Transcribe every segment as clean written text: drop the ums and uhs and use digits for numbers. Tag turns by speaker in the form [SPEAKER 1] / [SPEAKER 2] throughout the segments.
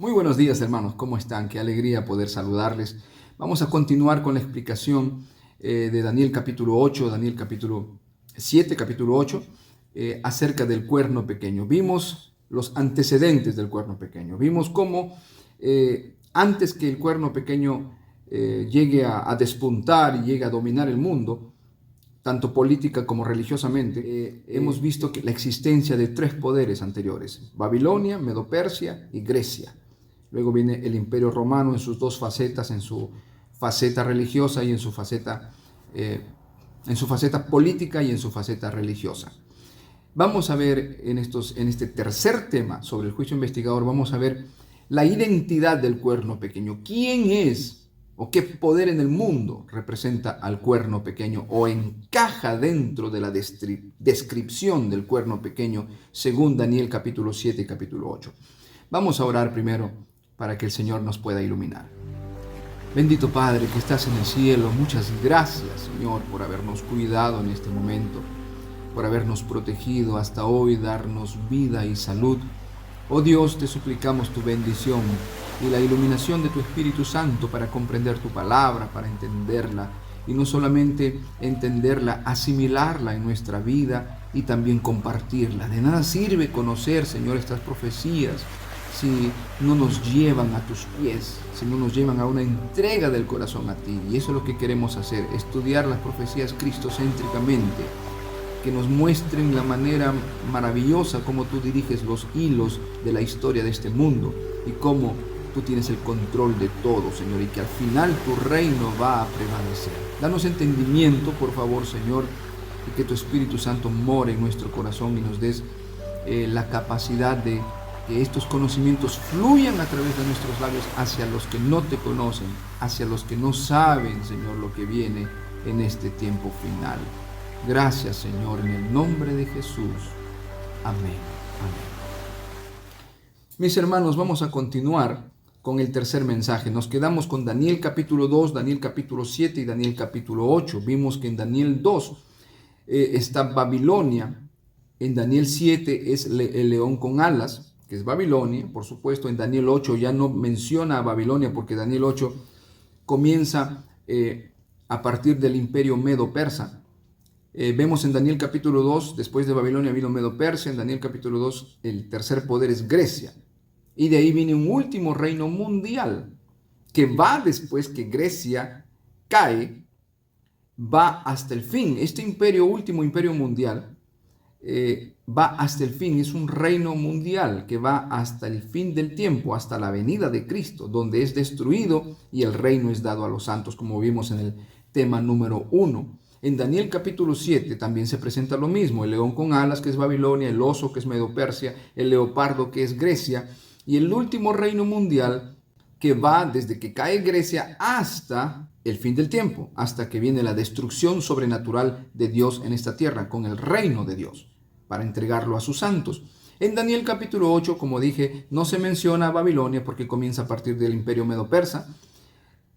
[SPEAKER 1] Muy buenos días, hermanos, ¿cómo están? Qué alegría poder saludarles. Vamos a continuar con la explicación de Daniel capítulo 8, Daniel capítulo 7, capítulo 8, acerca del cuerno pequeño. Vimos los antecedentes del cuerno pequeño. Vimos cómo antes que el cuerno pequeño llegue a despuntar y llegue a dominar el mundo, tanto política como religiosamente, hemos visto que la existencia de tres poderes anteriores: Babilonia, Medo-Persia y Grecia. Luego viene el Imperio Romano en sus dos facetas, en su faceta religiosa y en su faceta política y en su faceta religiosa. Vamos a ver en este tercer tema sobre el juicio investigador, vamos a ver la identidad del cuerno pequeño. ¿Quién es o qué poder en el mundo representa al cuerno pequeño o encaja dentro de la descripción del cuerno pequeño según Daniel capítulo 7 y capítulo 8? Vamos a orar primero para que el Señor nos pueda iluminar. Bendito Padre que estás en el cielo, muchas gracias, Señor, por habernos cuidado en este momento, por habernos protegido hasta hoy, darnos vida y salud. Oh Dios, te suplicamos tu bendición y la iluminación de tu Espíritu Santo para comprender tu palabra, para entenderla, y no solamente entenderla, asimilarla en nuestra vida y también compartirla. De nada sirve conocer, Señor, estas profecías si no nos llevan a tus pies, si no nos llevan a una entrega del corazón a ti. Y eso es lo que queremos hacer, estudiar las profecías cristocéntricamente, que nos muestren la manera maravillosa como tú diriges los hilos de la historia de este mundo y cómo tú tienes el control de todo, Señor, y que al final tu reino va a prevalecer. Danos entendimiento, por favor, Señor, y que tu Espíritu Santo more en nuestro corazón y nos des la capacidad de que estos conocimientos fluyan a través de nuestros labios hacia los que no te conocen, hacia los que no saben, Señor, lo que viene en este tiempo final. Gracias, Señor, en el nombre de Jesús. Amén. Amén. Mis hermanos, vamos a continuar con el tercer mensaje. Nos quedamos con Daniel capítulo 2, Daniel capítulo 7 y Daniel capítulo 8. Vimos que en Daniel 2 está Babilonia. En Daniel 7 es el león con alas, que es Babilonia. Por supuesto, en Daniel 8 ya no menciona a Babilonia porque Daniel 8 comienza a partir del imperio Medo-Persa. Vemos en Daniel capítulo 2, después de Babilonia vino Medo-Persia. En Daniel capítulo 2 el tercer poder es Grecia. Y de ahí viene un último reino mundial que va después que Grecia cae, va hasta el fin. Este imperio, último imperio mundial, va hasta el fin. Es un reino mundial que va hasta el fin del tiempo, hasta la venida de Cristo, donde es destruido y el reino es dado a los santos, como vimos en el tema número 1. En Daniel capítulo 7 también se presenta lo mismo: el león con alas, que es Babilonia; el oso, que es Medo-Persia; el leopardo, que es Grecia; y el último reino mundial, que va desde que cae Grecia hasta el fin del tiempo, hasta que viene la destrucción sobrenatural de Dios en esta tierra, con el reino de Dios, para entregarlo a sus santos. En Daniel capítulo 8, como dije, no se menciona a Babilonia porque comienza a partir del imperio Medo-Persa.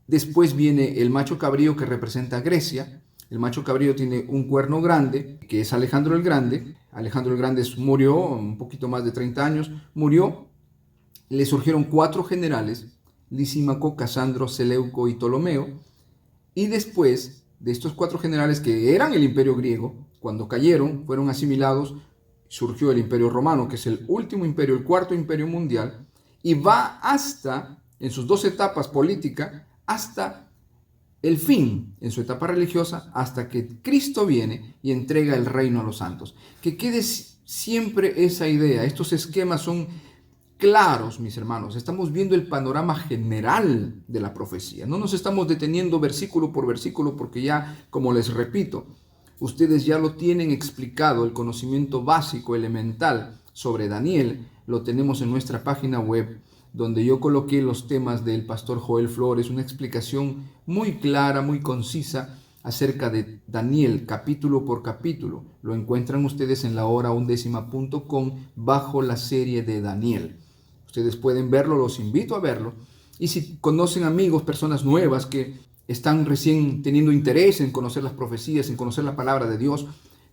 [SPEAKER 1] Después viene el macho cabrío, que representa a Grecia. El macho cabrío tiene un cuerno grande, que es Alejandro el Grande. Alejandro el Grande murió, un poquito más de 30 años, murió. Le surgieron 4 generales: Lisímaco, Casandro, Seleuco y Ptolomeo. Y después de estos 4 generales, que eran el imperio griego, cuando cayeron, fueron asimilados, surgió el imperio romano, que es el último imperio, el cuarto imperio mundial, y va hasta, en sus 2 etapas política, hasta el fin, en su etapa religiosa, hasta que Cristo viene y entrega el reino a los santos. Que quede siempre esa idea. Estos esquemas son claros, mis hermanos. Estamos viendo el panorama general de la profecía. No nos estamos deteniendo versículo por versículo porque ya, como les repito, ustedes ya lo tienen explicado. El conocimiento básico, elemental sobre Daniel, lo tenemos en nuestra página web, donde yo coloqué los temas del pastor Joel Flores, una explicación muy clara, muy concisa acerca de Daniel, capítulo por capítulo. Lo encuentran ustedes en lahora11.com bajo la serie de Daniel. Ustedes pueden verlo, los invito a verlo. Y si conocen amigos, personas nuevas que están recién teniendo interés en conocer las profecías, en conocer la palabra de Dios,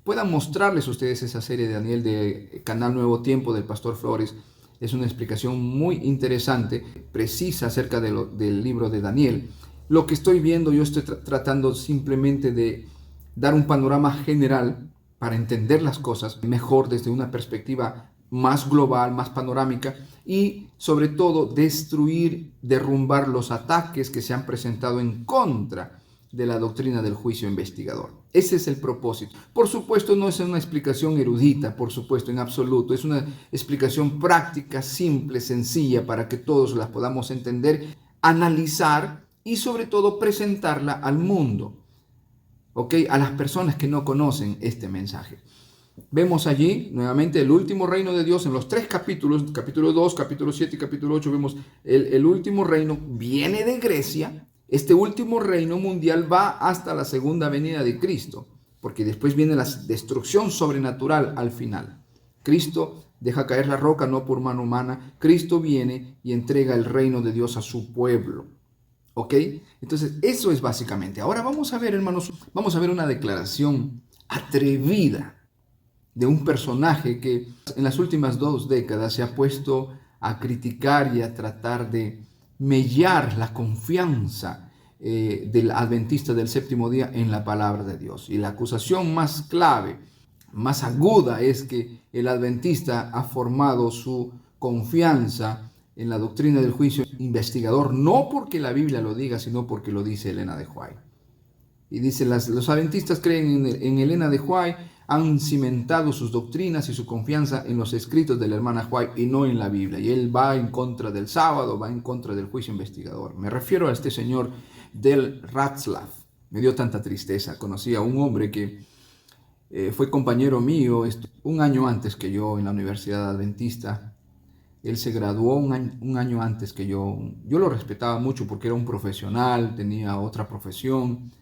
[SPEAKER 1] puedan mostrarles ustedes esa serie de Daniel de Canal Nuevo Tiempo del pastor Flores. Es una explicación muy interesante, precisa acerca del libro de Daniel. Lo que estoy viendo, yo estoy tratando simplemente de dar un panorama general para entender las cosas mejor desde una perspectiva más global, más panorámica y sobre todo destruir, derrumbar los ataques que se han presentado en contra de la doctrina del juicio investigador. Ese es el propósito. Por supuesto, no es una explicación erudita, por supuesto, en absoluto. Es una explicación práctica, simple, sencilla, para que todos la podamos entender, analizar y sobre todo presentarla al mundo, ¿ok? A las personas que no conocen este mensaje. Vemos allí nuevamente el último reino de Dios en los 3 capítulos, capítulo 2, capítulo 7 y capítulo 8, vemos el último reino viene de Grecia. Este último reino mundial va hasta la segunda venida de Cristo, porque después viene la destrucción sobrenatural al final. Cristo deja caer la roca no por mano humana, Cristo viene y entrega el reino de Dios a su pueblo. ¿Ok? Entonces eso es básicamente. Ahora vamos a ver, hermanos, vamos a ver una declaración atrevida de un personaje que en las últimas 2 décadas se ha puesto a criticar y a tratar de mellar la confianza del adventista del séptimo día en la palabra de Dios. Y la acusación más clave, más aguda, es que el adventista ha formado su confianza en la doctrina del juicio investigador, no porque la Biblia lo diga, sino porque lo dice Elena de White. Y dice, los adventistas creen en Elena de White, han cimentado sus doctrinas y su confianza en los escritos de la hermana White y no en la Biblia. Y él va en contra del sábado, va en contra del juicio investigador. Me refiero a este señor Del Ratzlaff. Me dio tanta tristeza. Conocí a un hombre que fue compañero mío un año antes que yo en la Universidad Adventista. Él se graduó un año antes que yo. Yo lo respetaba mucho porque era un profesional, tenía otra profesión.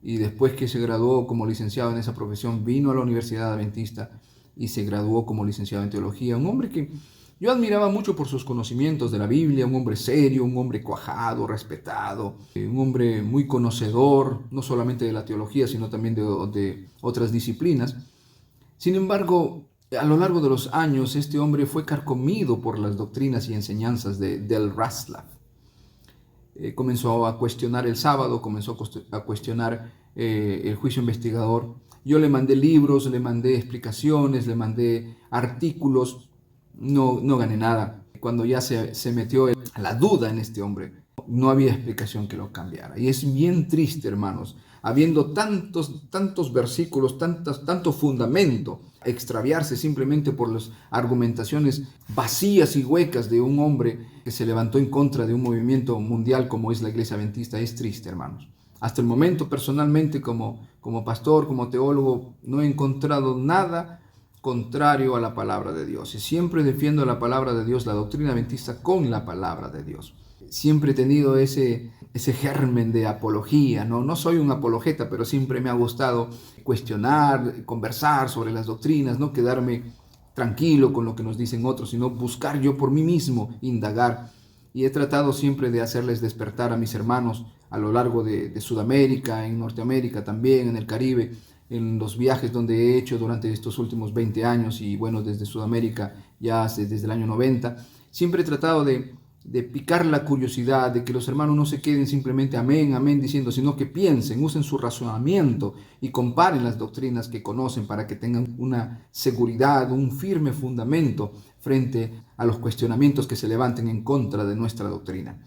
[SPEAKER 1] Y después que se graduó como licenciado en esa profesión, vino a la Universidad Adventista y se graduó como licenciado en teología. Un hombre que yo admiraba mucho por sus conocimientos de la Biblia, un hombre serio, un hombre cuajado, respetado, un hombre muy conocedor, no solamente de la teología, sino también de otras disciplinas. Sin embargo, a lo largo de los años, este hombre fue carcomido por las doctrinas y enseñanzas de Del Ratzlaff. Comenzó a cuestionar el sábado, comenzó a cuestionar el juicio investigador. Yo le mandé libros, le mandé explicaciones, le mandé artículos, no gané nada. Cuando ya se metió la duda en este hombre, no había explicación que lo cambiara. Y es bien triste, hermanos, habiendo tantos versículos, tanto fundamento, extraviarse simplemente por las argumentaciones vacías y huecas de un hombre que se levantó en contra de un movimiento mundial como es la Iglesia Adventista. Es triste, hermanos. Hasta el momento, personalmente, como pastor, como teólogo, no he encontrado nada contrario a la palabra de Dios. Y siempre defiendo la palabra de Dios, la doctrina adventista con la palabra de Dios. Siempre he tenido ese germen de apología, no soy un apologeta, pero siempre me ha gustado cuestionar, conversar sobre las doctrinas, no quedarme tranquilo con lo que nos dicen otros, sino buscar yo por mí mismo, indagar. Y he tratado siempre de hacerles despertar a mis hermanos a lo largo de Sudamérica, en Norteamérica también, en el Caribe, en los viajes donde he hecho durante estos últimos 20 años y bueno, desde Sudamérica ya desde el año 90. Siempre he tratado de picar la curiosidad, de que los hermanos no se queden simplemente amén, amén diciendo, sino que piensen, usen su razonamiento y comparen las doctrinas que conocen para que tengan una seguridad, un firme fundamento frente a los cuestionamientos que se levanten en contra de nuestra doctrina.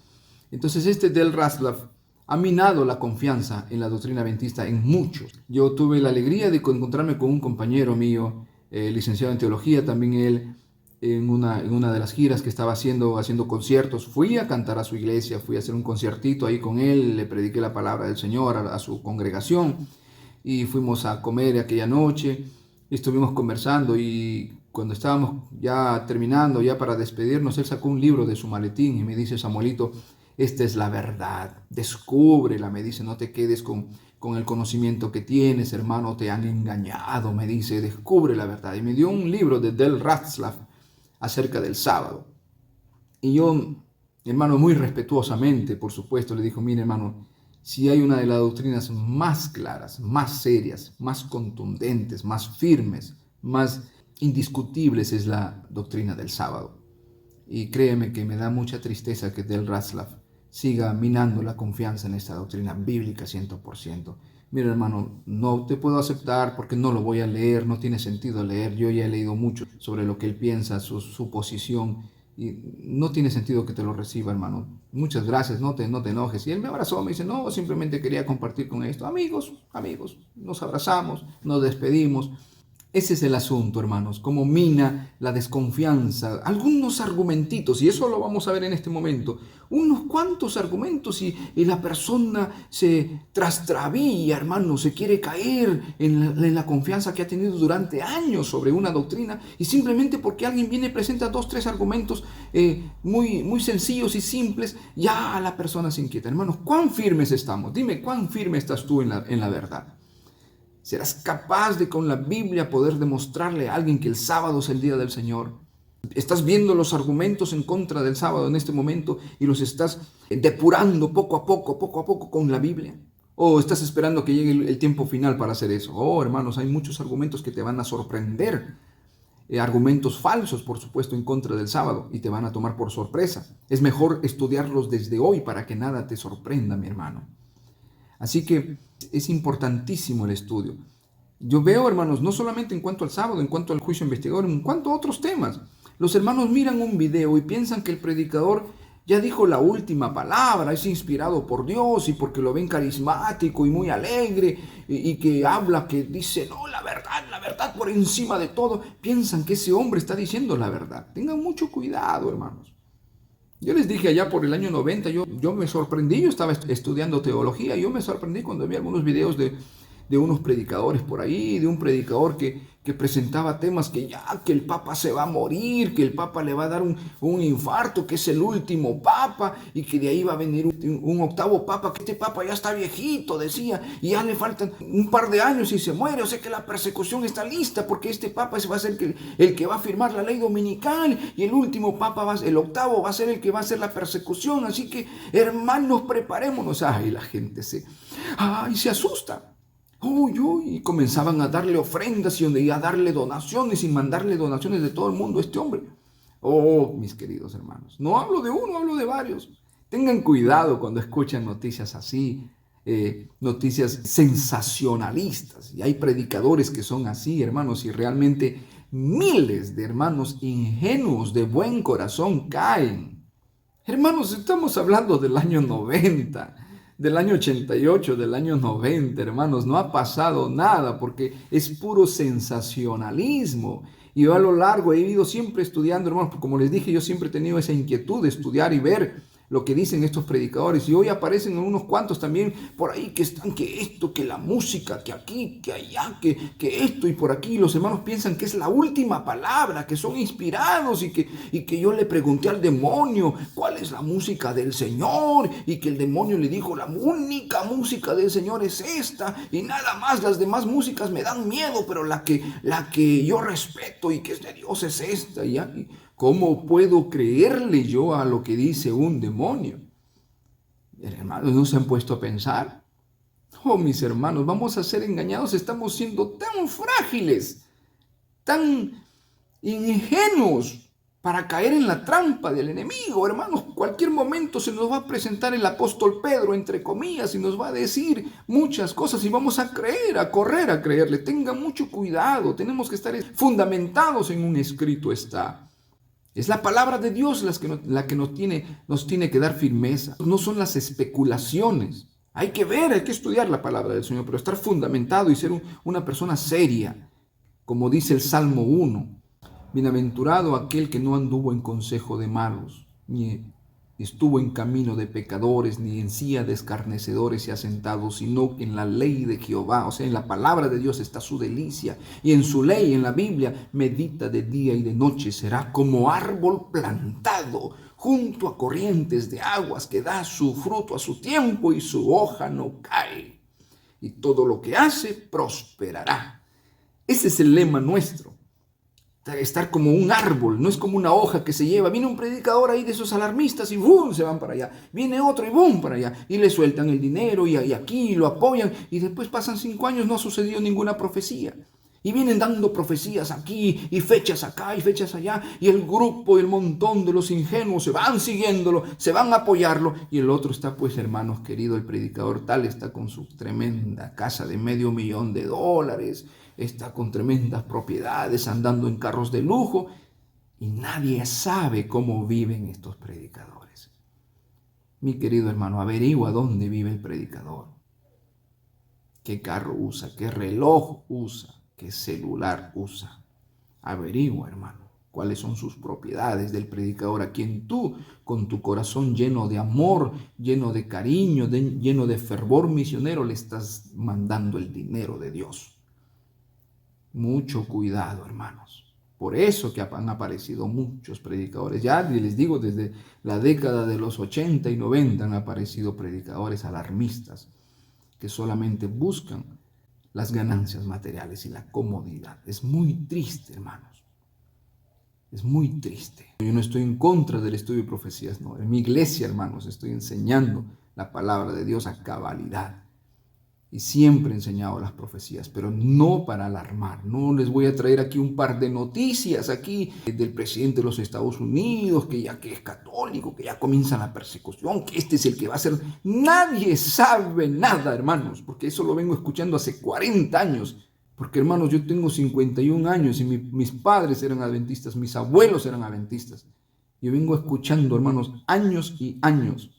[SPEAKER 1] Entonces este Del Ratzlaff ha minado la confianza en la doctrina adventista en muchos. Yo tuve la alegría de encontrarme con un compañero mío, licenciado en teología, también él, en una de las giras que estaba haciendo conciertos. Fui a cantar a su iglesia, fui a hacer un conciertito ahí con él, le prediqué la palabra del Señor a su congregación y fuimos a comer aquella noche, estuvimos conversando y cuando estábamos ya terminando, ya para despedirnos, él sacó un libro de su maletín y me dice, Samuelito, esta es la verdad, descúbrela, me dice, no te quedes con el conocimiento que tienes, hermano, te han engañado, me dice, descubre la verdad. Y me dio un libro de Del Ratzlaff acerca del sábado. Y yo, hermano, muy respetuosamente, por supuesto, le dijo, mire, hermano, si hay una de las doctrinas más claras, más serias, más contundentes, más firmes, más indiscutibles, es la doctrina del sábado. Y créeme que me da mucha tristeza que Del Ratzlaff siga minando la confianza en esta doctrina bíblica 100%. Mira, hermano, no te puedo aceptar porque no lo voy a leer, no tiene sentido leer. Yo ya he leído mucho sobre lo que él piensa, su posición, y no tiene sentido que te lo reciba, hermano. Muchas gracias, no te enojes. Y él me abrazó, me dice, no, simplemente quería compartir con esto. Amigos, nos abrazamos, nos despedimos. Ese es el asunto, hermanos, cómo mina la desconfianza. Algunos argumentitos, y eso lo vamos a ver en este momento, unos cuantos argumentos y la persona se trastabilla, hermano, se quiere caer en la confianza que ha tenido durante años sobre una doctrina, y simplemente porque alguien viene y presenta 2, 3 argumentos muy sencillos y simples, ya la persona se inquieta. Hermanos, ¿cuán firmes estamos? Dime, ¿cuán firme estás tú en la verdad? ¿Serás capaz de con la Biblia poder demostrarle a alguien que el sábado es el día del Señor? ¿Estás viendo los argumentos en contra del sábado en este momento y los estás depurando poco a poco con la Biblia? ¿O estás esperando que llegue el tiempo final para hacer eso? Oh, hermanos, hay muchos argumentos que te van a sorprender. Argumentos falsos, por supuesto, en contra del sábado y te van a tomar por sorpresa. Es mejor estudiarlos desde hoy para que nada te sorprenda, mi hermano. Así que es importantísimo el estudio. Yo veo, hermanos, no solamente en cuanto al sábado, en cuanto al juicio investigador, en cuanto a otros temas. Los hermanos miran un video y piensan que el predicador ya dijo la última palabra, es inspirado por Dios y porque lo ven carismático y muy alegre y que habla, que dice, no, la verdad por encima de todo. Piensan que ese hombre está diciendo la verdad. Tengan mucho cuidado, hermanos. Yo les dije allá por el año 90, yo me sorprendí, yo estaba estudiando teología, yo me sorprendí cuando vi algunos videos de unos predicadores por ahí, de un predicador que presentaba temas que el Papa se va a morir, que el Papa le va a dar un infarto, que es el último Papa y que de ahí va a venir un octavo Papa, que este Papa ya está viejito, decía, y ya le faltan un par de años y se muere, o sea que la persecución está lista porque este Papa va a ser el que va a firmar la ley dominical y el último Papa, el octavo, va a ser el que va a hacer la persecución, así que hermanos, preparémonos. Ay, la gente se asusta. Y comenzaban a darle ofrendas y a darle donaciones y mandarle donaciones de todo el mundo a este hombre. Oh, mis queridos hermanos, no hablo de uno, hablo de varios. Tengan cuidado cuando escuchan noticias así, noticias sensacionalistas. Y hay predicadores que son así, hermanos, y realmente miles de hermanos ingenuos de buen corazón caen. Hermanos, estamos hablando del año 90. Del año 88, del año 90, hermanos, no ha pasado nada porque es puro sensacionalismo. Y yo a lo largo he ido siempre estudiando, hermanos, porque como les dije, yo siempre he tenido esa inquietud de estudiar y ver lo que dicen estos predicadores. Y hoy aparecen unos cuantos también por ahí que están, que esto, que la música, que aquí, que allá, que esto y por aquí. Los hermanos piensan que es la última palabra, que son inspirados y que yo le pregunté al demonio cuál es la música del Señor y que el demonio le dijo, la única música del Señor es esta y nada más, las demás músicas me dan miedo, pero la que yo respeto y que es de Dios es esta. Y ¿cómo puedo creerle yo a lo que dice un demonio? Hermanos, ¿no se han puesto a pensar? Oh, mis hermanos, vamos a ser engañados, estamos siendo tan frágiles, tan ingenuos para caer en la trampa del enemigo, hermanos. Cualquier momento se nos va a presentar el apóstol Pedro, entre comillas, y nos va a decir muchas cosas y vamos a creer, a correr a creerle. Tengan mucho cuidado, tenemos que estar fundamentados en un escrito está. Es la palabra de Dios la que nos tiene que dar firmeza. No son las especulaciones. Hay que ver, hay que estudiar la palabra del Señor, pero estar fundamentado y ser una persona seria. Como dice el Salmo 1, bienaventurado aquel que no anduvo en consejo de malos, ni estuvo en camino de pecadores, ni en silla de escarnecedores se ha sentado, sino en la ley de Jehová. O sea, en la palabra de Dios está su delicia, y en su ley, en la Biblia, medita de día y de noche. Será como árbol plantado junto a corrientes de aguas, que da su fruto a su tiempo y su hoja no cae. Y todo lo que hace prosperará. Ese es el lema nuestro. Estar como un árbol, no es como una hoja que se lleva. Viene un predicador ahí de esos alarmistas y ¡bum!, se van para allá. Viene otro y ¡bum!, para allá. Y le sueltan el dinero y aquí lo apoyan. Y después pasan 5 años, no ha sucedido ninguna profecía. Y vienen dando profecías aquí y fechas acá y fechas allá. Y el grupo y el montón de los ingenuos se van siguiéndolo, se van a apoyarlo. Y el otro está, pues, hermanos queridos, el predicador tal está con su tremenda casa de $500,000. Está con tremendas propiedades, andando en carros de lujo. Y nadie sabe cómo viven estos predicadores. Mi querido hermano, averigua dónde vive el predicador. ¿Qué carro usa? ¿Qué reloj usa? ¿Qué celular usa? Averigua, hermano, cuáles son sus propiedades del predicador, a quien tú, con tu corazón lleno de amor, lleno de cariño, lleno de fervor misionero, le estás mandando el dinero de Dios. Mucho cuidado, hermanos. Por eso que han aparecido muchos predicadores. Ya les digo, desde la década de los 80 y 90 han aparecido predicadores alarmistas que solamente buscan las ganancias materiales y la comodidad. Es muy triste, hermanos. Es muy triste. Yo no estoy en contra del estudio de profecías, no. En mi iglesia, hermanos, estoy enseñando la palabra de Dios a cabalidad. Y siempre he enseñado las profecías, pero no para alarmar. No les voy a traer aquí un par de noticias aquí del presidente de los Estados Unidos, que es católico, que ya comienza la persecución, que este es el que va a ser. Nadie sabe nada, hermanos, porque eso lo vengo escuchando hace 40 años. Porque, hermanos, yo tengo 51 años y mis padres eran adventistas, mis abuelos eran adventistas. Yo vengo escuchando, hermanos, años y años.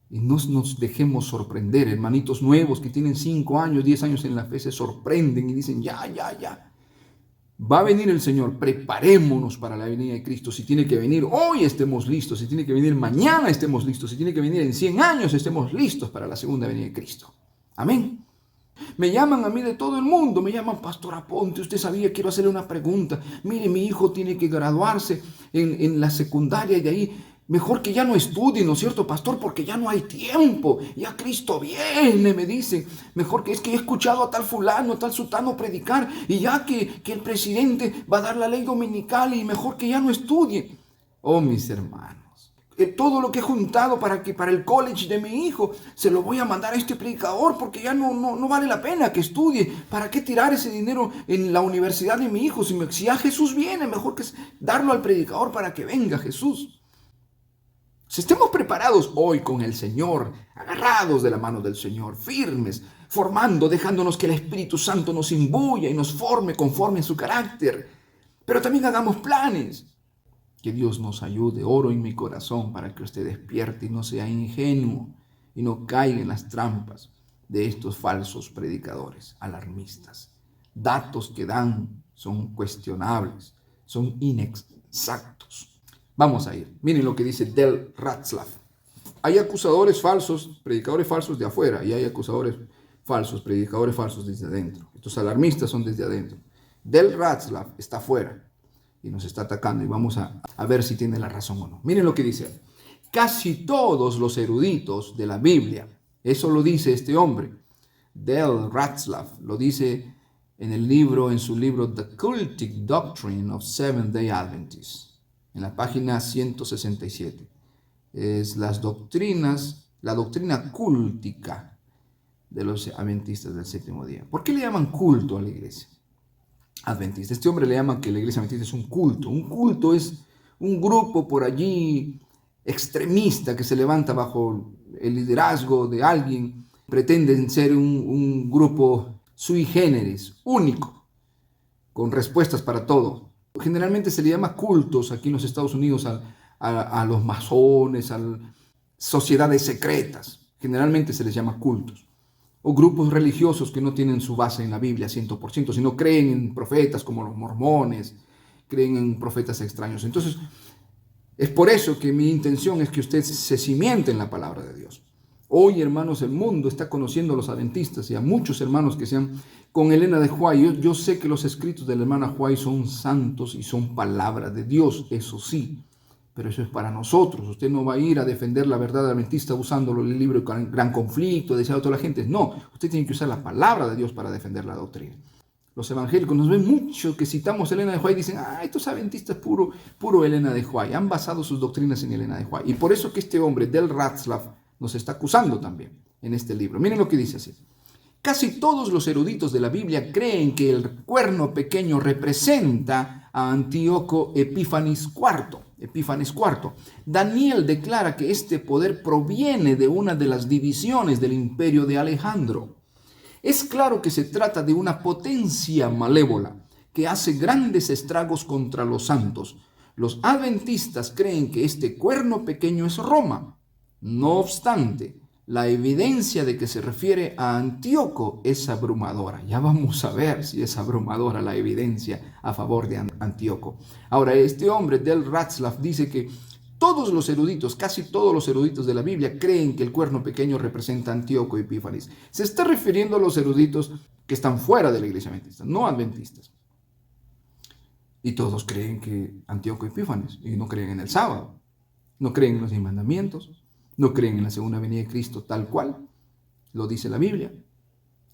[SPEAKER 1] Y no nos dejemos sorprender, hermanitos nuevos que tienen 5 años, 10 años en la fe, se sorprenden y dicen, ya. Va a venir el Señor, preparémonos para la venida de Cristo. Si tiene que venir hoy, estemos listos. Si tiene que venir mañana, estemos listos. Si tiene que venir en 100 años, estemos listos para la segunda venida de Cristo. Amén. Me llaman a mí de todo el mundo, me llaman Pastor Aponte, usted sabía, quiero hacerle una pregunta. Mire, mi hijo tiene que graduarse en la secundaria y de ahí, mejor que ya no estudie, ¿no es cierto, pastor? Porque ya no hay tiempo, ya Cristo viene, me dice. Mejor que es que he escuchado a tal fulano, a tal sutano predicar y ya que el presidente va a dar la ley dominical y mejor que ya no estudie. Oh, mis hermanos. Todo lo que he juntado para el college de mi hijo se lo voy a mandar a este predicador porque ya no vale la pena que estudie. ¿Para qué tirar ese dinero en la universidad de mi hijo? Si ya Jesús viene, mejor que darlo al predicador para que venga Jesús. Si estemos preparados hoy con el Señor, agarrados de la mano del Señor, firmes, formando, dejándonos que el Espíritu Santo nos imbuya y nos forme conforme a su carácter. Pero también hagamos planes. Que Dios nos ayude, oro en mi corazón para que usted despierte y no sea ingenuo y no caiga en las trampas de estos falsos predicadores alarmistas. Datos que dan son cuestionables, son inexactos. Vamos a ir. Miren lo que dice Del Ratzlaff. Hay acusadores falsos, predicadores falsos de afuera y hay acusadores falsos, predicadores falsos desde adentro. Estos alarmistas son desde adentro. Del Ratzlaff está afuera y nos está atacando y vamos a ver si tiene la razón o no. Miren lo que dice. Casi todos los eruditos de la Biblia, eso lo dice este hombre, Del Ratzlaff, lo dice en su libro The Cultic Doctrine of Seventh-day Adventists, en la página 167. Es la doctrina cúltica de los adventistas del séptimo día. ¿Por qué le llaman culto a la iglesia adventista? Este hombre le llama que la iglesia adventista es un culto. Un culto es un grupo por allí extremista que se levanta bajo el liderazgo de alguien. Pretenden ser un grupo sui generis, único, con respuestas para todo. Generalmente se le llama cultos aquí en los Estados Unidos a los masones, a sociedades secretas. Generalmente se les llama cultos. O grupos religiosos que no tienen su base en la Biblia 100%, sino creen en profetas como los mormones, creen en profetas extraños. Entonces, es por eso que mi intención es que usted se cimiente en la palabra de Dios. Hoy, hermanos, el mundo está conociendo a los adventistas y a muchos hermanos que sean con Elena de White. Yo sé que los escritos de la hermana White son santos y son palabra de Dios, eso sí. Pero eso es para nosotros. Usted no va a ir a defender la verdad adventista usando el libro Gran Conflicto, decía a toda la gente. No, usted tiene que usar la palabra de Dios para defender la doctrina. Los evangélicos nos ven mucho que citamos a Elena de White y dicen, estos adventistas puro Elena de White. Han basado sus doctrinas en Elena de White. Y por eso que este hombre, Del Ratzlaff, nos está acusando también en este libro. Miren lo que dice así. Casi todos los eruditos de la Biblia creen que el cuerno pequeño representa a Antíoco Epífanes IV. Daniel declara que este poder proviene de una de las divisiones del imperio de Alejandro. Es claro que se trata de una potencia malévola que hace grandes estragos contra los santos. Los adventistas creen que este cuerno pequeño es Roma. No obstante, la evidencia de que se refiere a Antíoco es abrumadora. Ya vamos a ver si es abrumadora la evidencia a favor de Antíoco. Ahora, este hombre, Del Ratzlaff, dice que todos los eruditos, casi todos los eruditos de la Biblia creen que el cuerno pequeño representa a Antíoco Epífanes. Se está refiriendo a los eruditos que están fuera de la iglesia adventista, no adventistas. Y todos creen que Antíoco Epífanes, y no creen en el sábado, no creen en los 10 mandamientos, no creen en la segunda venida de Cristo tal cual lo dice la Biblia.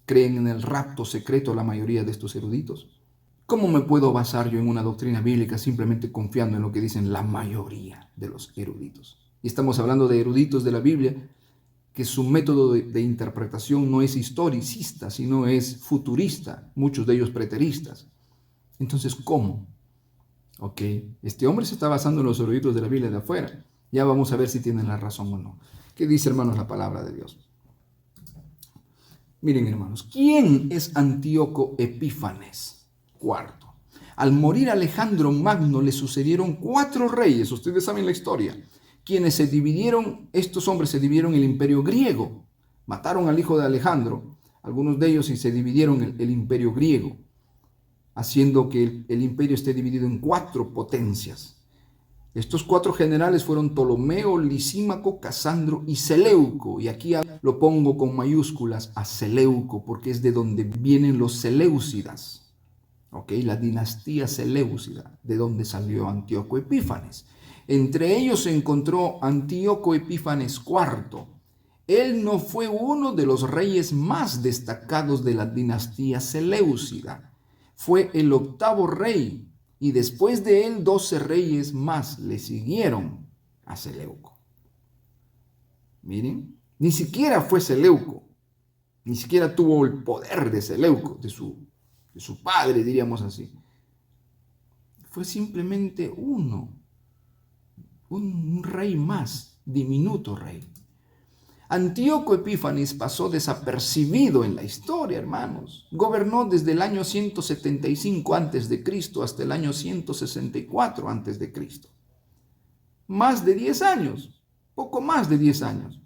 [SPEAKER 1] Creen en el rapto secreto la mayoría de estos eruditos. ¿Cómo me puedo basar yo en una doctrina bíblica simplemente confiando en lo que dicen la mayoría de los eruditos? Y estamos hablando de eruditos de la Biblia que su método de interpretación no es historicista, sino es futurista, muchos de ellos preteristas. Entonces, ¿cómo? Ok, este hombre se está basando en los eruditos de la Biblia de afuera. Ya vamos a ver si tienen la razón o no. ¿Qué dice, hermanos, la palabra de Dios? Miren, hermanos, ¿quién es Antíoco Epífanes IV? Al morir Alejandro Magno le sucedieron 4 reyes, ustedes saben la historia, quienes estos hombres se dividieron el imperio griego, mataron al hijo de Alejandro, algunos de ellos, y se dividieron el imperio griego, haciendo que el imperio esté dividido en 4 potencias. Estos 4 generales fueron Ptolomeo, Lisímaco, Casandro y Seleuco. Y aquí lo pongo con mayúsculas a Seleuco porque es de donde vienen los Seleucidas. ¿Ok? La dinastía Seleucida, de donde salió Antíoco Epífanes. Entre ellos se encontró Antíoco Epífanes IV. Él no fue uno de los reyes más destacados de la dinastía Seleucida. Fue el 8º rey. Y después de él 12 reyes más le siguieron a Seleuco. Miren, ni siquiera fue Seleuco, ni siquiera tuvo el poder de Seleuco, de su padre, diríamos así. Fue simplemente un rey más, diminuto rey. Antíoco Epífanes pasó desapercibido en la historia, hermanos. Gobernó desde el año 175 a.C. hasta el año 164 a.C. Más de 10 años, poco más de 10 años.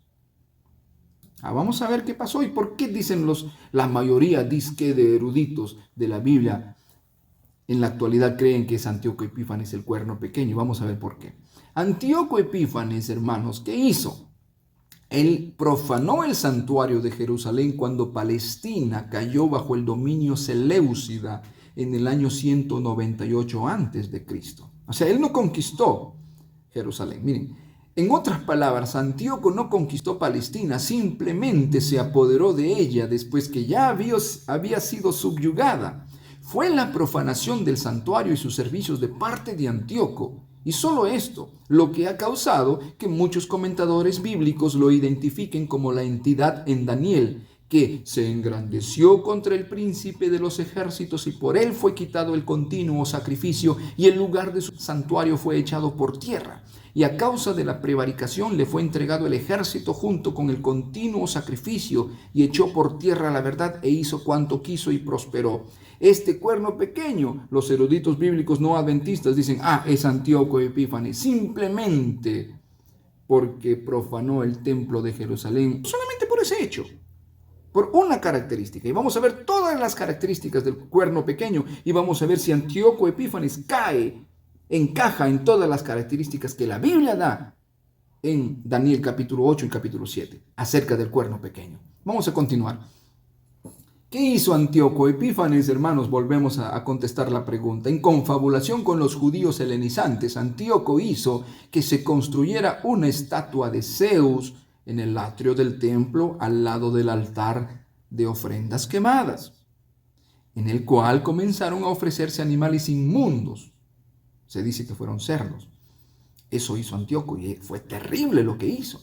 [SPEAKER 1] Vamos a ver qué pasó y por qué dicen la mayoría disque de eruditos de la Biblia en la actualidad creen que es Antíoco Epífanes el cuerno pequeño. Vamos a ver por qué. Antíoco Epífanes, hermanos, ¿qué hizo? Él profanó el santuario de Jerusalén cuando Palestina cayó bajo el dominio seleucida en el año 198 a.C. O sea, él no conquistó Jerusalén. Miren, en otras palabras, Antíoco no conquistó Palestina, simplemente se apoderó de ella después que ya había sido subyugada. Fue la profanación del santuario y sus servicios de parte de Antíoco. Y solo esto, lo que ha causado que muchos comentadores bíblicos lo identifiquen como la entidad en Daniel, que se engrandeció contra el príncipe de los ejércitos y por él fue quitado el continuo sacrificio y el lugar de su santuario fue echado por tierra. Y a causa de la prevaricación le fue entregado el ejército junto con el continuo sacrificio y echó por tierra la verdad e hizo cuanto quiso y prosperó. Este cuerno pequeño, los eruditos bíblicos no adventistas dicen, es Antíoco Epífanes, simplemente porque profanó el templo de Jerusalén, solamente por ese hecho, por una característica. Y vamos a ver todas las características del cuerno pequeño y vamos a ver si Antíoco Epífanes encaja en todas las características que la Biblia da en Daniel capítulo 8 y capítulo 7 acerca del cuerno pequeño. Vamos a continuar. ¿Qué hizo Antíoco Epífanes, hermanos? Volvemos a contestar la pregunta. En confabulación con los judíos helenizantes, Antíoco hizo que se construyera una estatua de Zeus en el atrio del templo al lado del altar de ofrendas quemadas, en el cual comenzaron a ofrecerse animales inmundos. Se dice que fueron cerdos. Eso hizo Antíoco y fue terrible lo que hizo.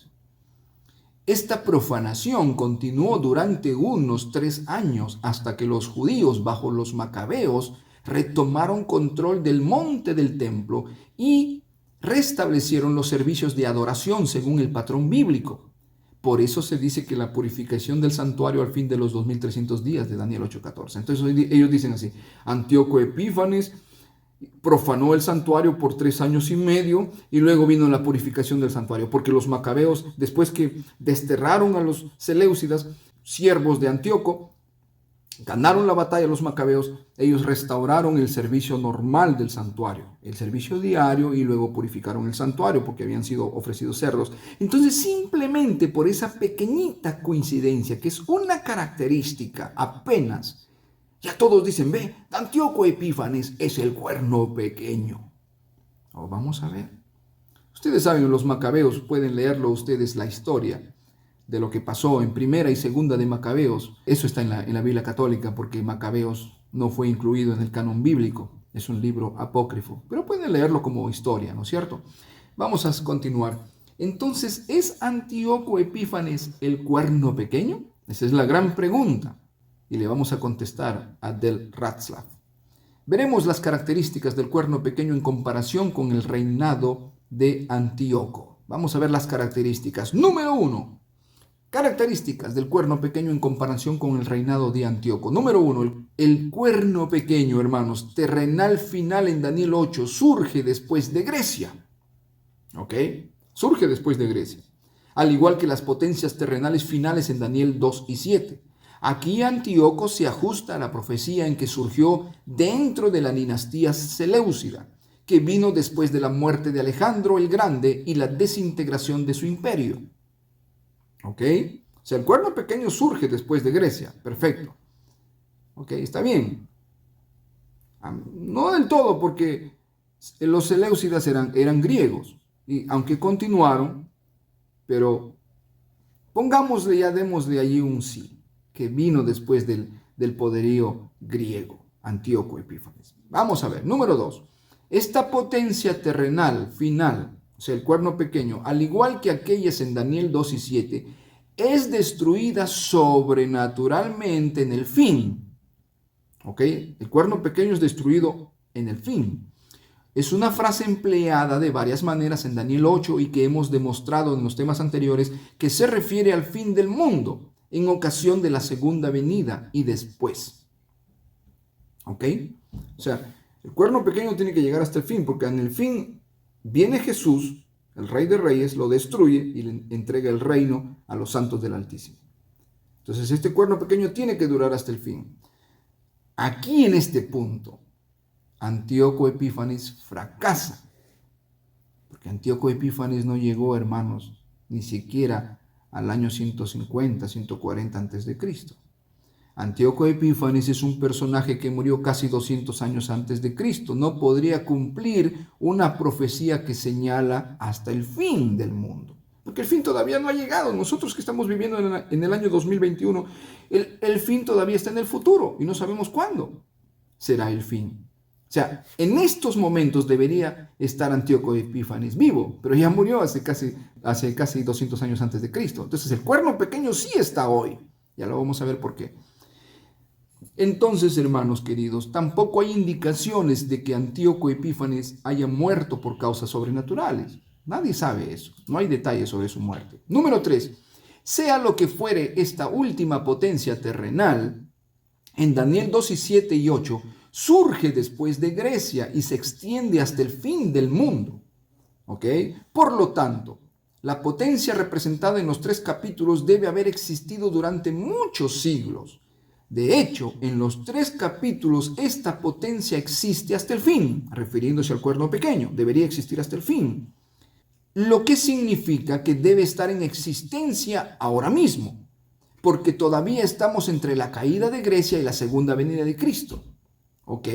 [SPEAKER 1] Esta profanación continuó durante unos 3 años hasta que los judíos bajo los macabeos retomaron control del monte del templo y restablecieron los servicios de adoración según el patrón bíblico. Por eso se dice que la purificación del santuario al fin de los 2300 días de Daniel 8:14. Entonces ellos dicen así: Antíoco Epífanes profanó el santuario por 3 años y medio y luego vino la purificación del santuario, porque los macabeos, después que desterraron a los seleucidas, siervos de Antíoco, ganaron la batalla los macabeos, ellos restauraron el servicio normal del santuario, el servicio diario, y luego purificaron el santuario porque habían sido ofrecidos cerdos. Entonces, simplemente por esa pequeñita coincidencia, que es una característica apenas, ya todos dicen: ve, Antíoco Epífanes es el cuerno pequeño. Vamos a ver. Ustedes saben, los macabeos, pueden leerlo ustedes, la historia de lo que pasó en primera y segunda de Macabeos. Eso está en la Biblia católica, porque Macabeos no fue incluido en el canon bíblico. Es un libro apócrifo, pero pueden leerlo como historia, ¿no es cierto? Vamos a continuar. Entonces, ¿es Antíoco Epífanes el cuerno pequeño? Esa es la gran pregunta. Y le vamos a contestar a Del Ratzlaff. Veremos las características del cuerno pequeño en comparación con el reinado de Antíoco. Vamos a ver las características. Número 1. Características del cuerno pequeño en comparación con el reinado de Antíoco. Número 1. El cuerno pequeño, hermanos, terrenal final en Daniel 8, surge después de Grecia. ¿Ok? Surge después de Grecia. Al igual que las potencias terrenales finales en Daniel 2 y 7. Aquí Antíoco se ajusta a la profecía en que surgió dentro de la dinastía seleucida, que vino después de la muerte de Alejandro el Grande y la desintegración de su imperio. ¿Ok? O sea, el cuerno pequeño surge después de Grecia. Perfecto. ¿Ok? Está bien. No del todo, porque los seleucidas eran griegos, y aunque continuaron, pero pongámosle, ya démosle allí un sí, que vino después del poderío griego, Antíoco Epífanes. Vamos a ver. Número 2. Esta potencia terrenal final, o sea, el cuerno pequeño, al igual que aquellas en Daniel 2 y 7, es destruida sobrenaturalmente en el fin. ¿Ok? El cuerno pequeño es destruido en el fin. Es una frase empleada de varias maneras en Daniel 8 y que hemos demostrado en los temas anteriores, que se refiere al fin del mundo en ocasión de la segunda venida y después. ¿Ok? O sea, el cuerno pequeño tiene que llegar hasta el fin, porque en el fin viene Jesús, el Rey de Reyes, lo destruye y le entrega el reino a los santos del Altísimo. Entonces, este cuerno pequeño tiene que durar hasta el fin. Aquí, en este punto, Antíoco Epífanes fracasa, porque Antíoco Epífanes no llegó, hermanos, ni siquiera al año 150, 140 a.C. Antíoco Epífanes es un personaje que murió casi 200 años antes de Cristo. No podría cumplir una profecía que señala hasta el fin del mundo, porque el fin todavía no ha llegado. Nosotros que estamos viviendo en el año 2021, el fin todavía está en el futuro y no sabemos cuándo será el fin. O sea, en estos momentos debería estar Antíoco Epífanes vivo, pero ya murió hace casi 200 años antes de Cristo. Entonces el cuerno pequeño sí está hoy. Ya lo vamos a ver por qué. Entonces, hermanos queridos, tampoco hay indicaciones de que Antíoco Epífanes haya muerto por causas sobrenaturales. Nadie sabe eso. No hay detalles sobre su muerte. Número 3. Sea lo que fuere esta última potencia terrenal, en Daniel 2 y 7 y 8, surge después de Grecia y se extiende hasta el fin del mundo. ¿Ok? Por lo tanto, la potencia representada en los 3 capítulos debe haber existido durante muchos siglos. De hecho, en los 3 capítulos esta potencia existe hasta el fin, refiriéndose al cuerno pequeño, debería existir hasta el fin. Lo que significa que debe estar en existencia ahora mismo, porque todavía estamos entre la caída de Grecia y la segunda venida de Cristo. ¿Ok?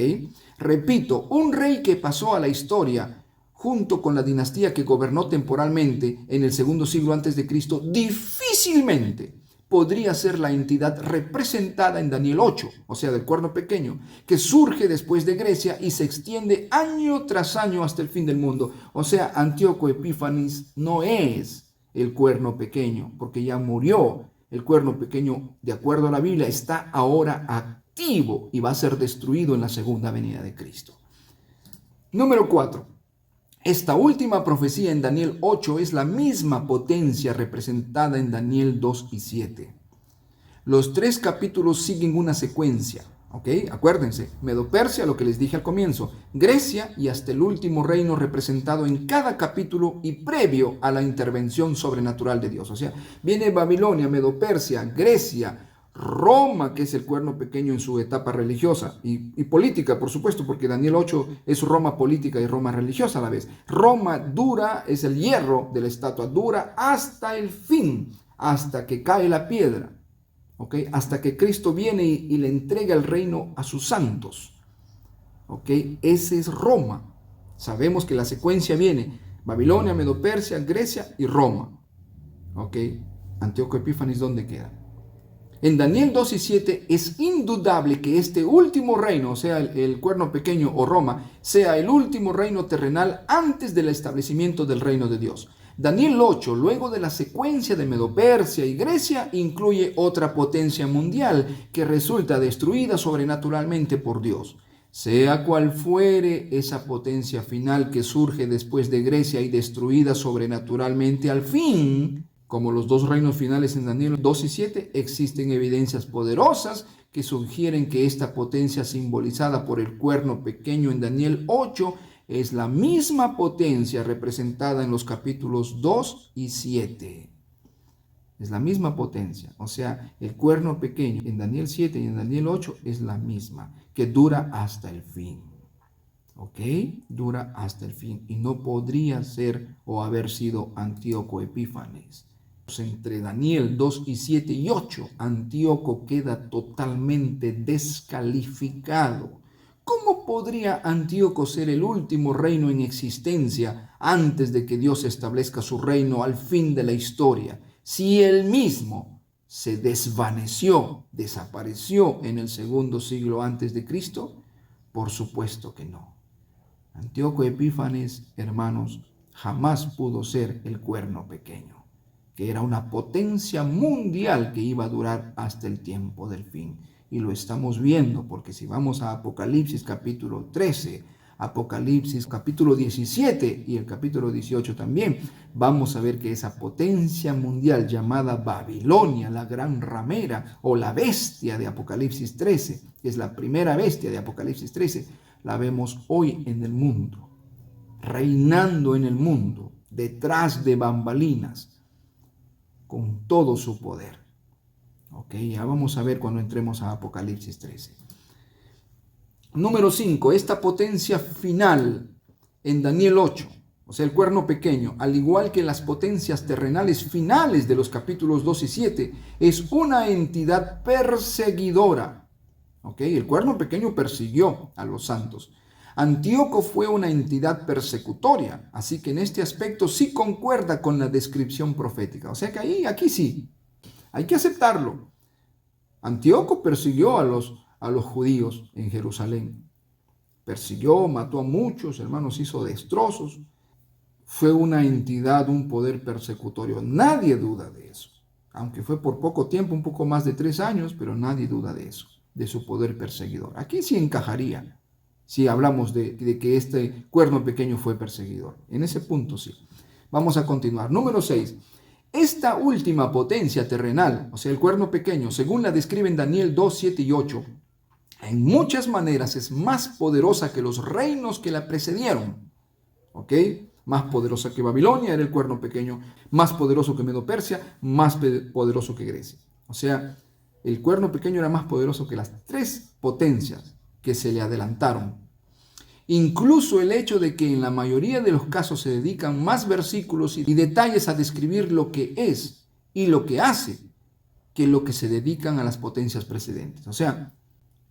[SPEAKER 1] Repito, un rey que pasó a la historia junto con la dinastía que gobernó temporalmente en el segundo siglo antes de Cristo, difícilmente podría ser la entidad representada en Daniel 8, o sea, del cuerno pequeño, que surge después de Grecia y se extiende año tras año hasta el fin del mundo. O sea, Antíoco Epífanes no es el cuerno pequeño, porque ya murió. El cuerno pequeño, de acuerdo a la Biblia, está ahora activo y va a ser destruido en la segunda venida de Cristo. Número 4. Esta última profecía en Daniel 8 es la misma potencia representada en Daniel 2 y 7. Los 3 capítulos siguen una secuencia, ¿ok? Acuérdense, Medo-Persia, lo que les dije al comienzo, Grecia y hasta el último reino representado en cada capítulo y previo a la intervención sobrenatural de Dios. O sea, viene Babilonia, Medo-Persia, Grecia, Roma, que es el cuerno pequeño en su etapa religiosa y política, por supuesto, porque Daniel 8 es Roma política y Roma religiosa a la vez. Roma dura, es el hierro de la estatua, dura hasta el fin, hasta que cae la piedra, ¿ok? Hasta que Cristo viene y le entrega el reino a sus santos, ¿ok? Ese es Roma. Sabemos que la secuencia viene Babilonia, Medo-Persia, Grecia y Roma, ¿ok? Antíoco Epífanes, ¿dónde queda? En Daniel 2 y 7 es indudable que este último reino, o sea, el cuerno pequeño o Roma, sea el último reino terrenal antes del establecimiento del reino de Dios. Daniel 8, luego de la secuencia de Medo-Persia y Grecia, incluye otra potencia mundial que resulta destruida sobrenaturalmente por Dios. Sea cual fuere esa potencia final que surge después de Grecia y destruida sobrenaturalmente al fin, como los 2 reinos finales en Daniel 2 y 7, existen evidencias poderosas que sugieren que esta potencia simbolizada por el cuerno pequeño en Daniel 8 es la misma potencia representada en los capítulos 2 y 7. Es la misma potencia. O sea, el cuerno pequeño en Daniel 7 y en Daniel 8 es la misma, que dura hasta el fin. ¿Ok? Dura hasta el fin. Y no podría ser o haber sido Antíoco Epífanes. Entre Daniel 2 y 7 y 8, Antíoco queda totalmente descalificado. ¿Cómo podría Antíoco ser el último reino en existencia antes de que Dios establezca su reino al fin de la historia, si él mismo se desvaneció, desapareció en el segundo siglo antes de Cristo? Por supuesto que no. Antíoco Epífanes, hermanos, jamás pudo ser el cuerno pequeño, que era una potencia mundial que iba a durar hasta el tiempo del fin. Y lo estamos viendo, porque si vamos a Apocalipsis capítulo 13, Apocalipsis capítulo 17 y el capítulo 18 también, vamos a ver que esa potencia mundial llamada Babilonia, la gran ramera o la bestia de Apocalipsis 13, que es la primera bestia de Apocalipsis 13, la vemos hoy en el mundo, reinando en el mundo, detrás de bambalinas, con todo su poder. Ok, ya vamos a ver cuando entremos a Apocalipsis 13. Número 5, esta potencia final en Daniel 8, o sea, el cuerno pequeño, al igual que las potencias terrenales finales de los capítulos 2 y 7, es una entidad perseguidora. Ok, el cuerno pequeño persiguió a los santos. Antíoco fue una entidad persecutoria, así que en este aspecto sí concuerda con la descripción profética. O sea que aquí sí, hay que aceptarlo. Antíoco persiguió a los judíos en Jerusalén. Persiguió, mató a muchos, hermanos, hizo destrozos. Fue una entidad, un poder persecutorio. Nadie duda de eso. Aunque fue por poco tiempo, un poco más de 3 años, pero nadie duda de eso, de su poder perseguidor. Aquí sí encajaría, si hablamos de que este cuerno pequeño fue perseguidor. En ese punto sí. Vamos a continuar. Número 6. Esta última potencia terrenal, o sea, el cuerno pequeño, según la describen Daniel 2, 7 y 8, en muchas maneras es más poderosa que los reinos que la precedieron. ¿Ok? Más poderosa que Babilonia, era el cuerno pequeño, más poderoso que Medo-Persia, más poderoso que Grecia. O sea, el cuerno pequeño era más poderoso que las 3 potencias que se le adelantaron. Incluso el hecho de que en la mayoría de los casos se dedican más versículos y detalles a describir lo que es y lo que hace que lo que se dedican a las potencias precedentes. O sea,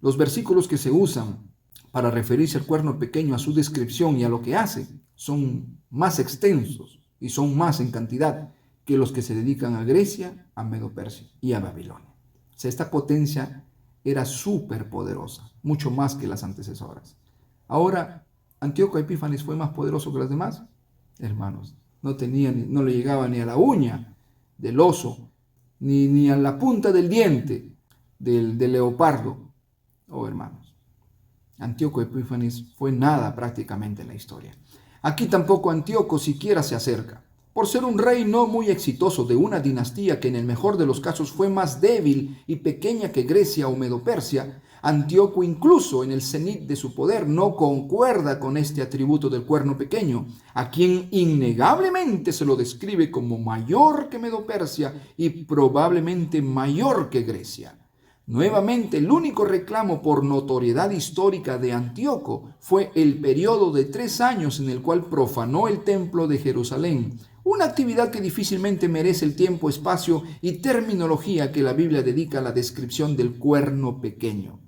[SPEAKER 1] los versículos que se usan para referirse al cuerno pequeño, a su descripción y a lo que hace, son más extensos y son más en cantidad que los que se dedican a Grecia, a Medo-Persia y a Babilonia. O sea, esta potencia era súper poderosa, mucho más que las antecesoras. Ahora, ¿Antíoco Epífanes fue más poderoso que los demás? Hermanos, no tenía, no le llegaba ni a la uña del oso, ni a la punta del diente del leopardo. Oh, hermanos, Antíoco Epífanes fue nada prácticamente en la historia. Aquí tampoco Antíoco siquiera se acerca. Por ser un rey no muy exitoso de una dinastía que en el mejor de los casos fue más débil y pequeña que Grecia o Medo-Persia, Antíoco incluso en el cenit de su poder no concuerda con este atributo del cuerno pequeño, a quien innegablemente se lo describe como mayor que Medo-Persia y probablemente mayor que Grecia. Nuevamente, el único reclamo por notoriedad histórica de Antíoco fue el periodo de 3 años en el cual profanó el templo de Jerusalén, una actividad que difícilmente merece el tiempo, espacio y terminología que la Biblia dedica a la descripción del cuerno pequeño.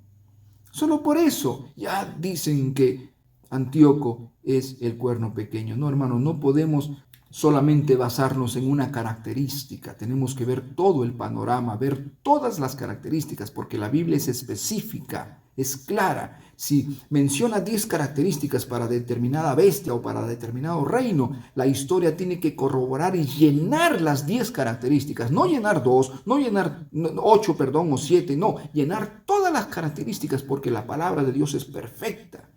[SPEAKER 1] Solo por eso ya dicen que Antíoco es el cuerno pequeño. No, hermanos, no podemos solamente basarnos en una característica. Tenemos que ver todo el panorama, ver todas las características, porque la Biblia es específica, es clara. Si menciona 10 características para determinada bestia o para determinado reino, la historia tiene que corroborar y llenar las 10 características. No llenar 2, no llenar 8, o 7, no. Llenar todas las características, porque la palabra de Dios es perfecta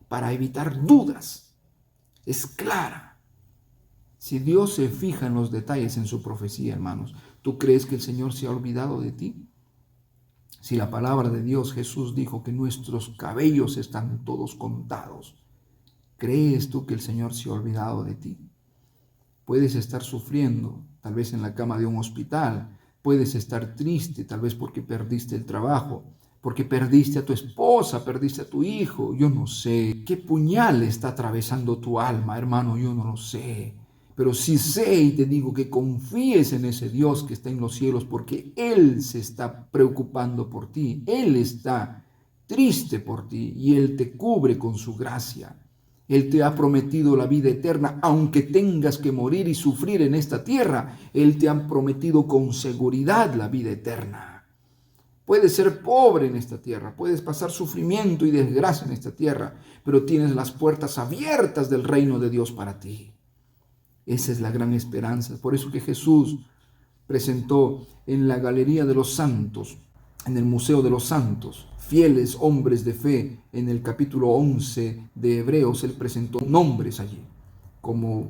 [SPEAKER 1] para evitar dudas. Es clara. Si Dios se fija en los detalles en su profecía, hermanos, ¿tú crees que el Señor se ha olvidado de ti? Si la palabra de Dios, Jesús dijo que nuestros cabellos están todos contados, ¿crees tú que el Señor se ha olvidado de ti? Puedes estar sufriendo, tal vez en la cama de un hospital, puedes estar triste, tal vez porque perdiste el trabajo, porque perdiste a tu esposa, perdiste a tu hijo, yo no sé. ¿Qué puñal está atravesando tu alma, hermano? Yo no lo sé. Pero sí sé y te digo que confíes en ese Dios que está en los cielos, porque Él se está preocupando por ti. Él está triste por ti y Él te cubre con su gracia. Él te ha prometido la vida eterna, aunque tengas que morir y sufrir en esta tierra. Él te ha prometido con seguridad la vida eterna. Puedes ser pobre en esta tierra, puedes pasar sufrimiento y desgracia en esta tierra, pero tienes las puertas abiertas del reino de Dios para ti. Esa es la gran esperanza. Por eso que Jesús presentó en la Galería de los Santos, en el Museo de los Santos, fieles hombres de fe, en el capítulo 11 de Hebreos, Él presentó nombres allí, como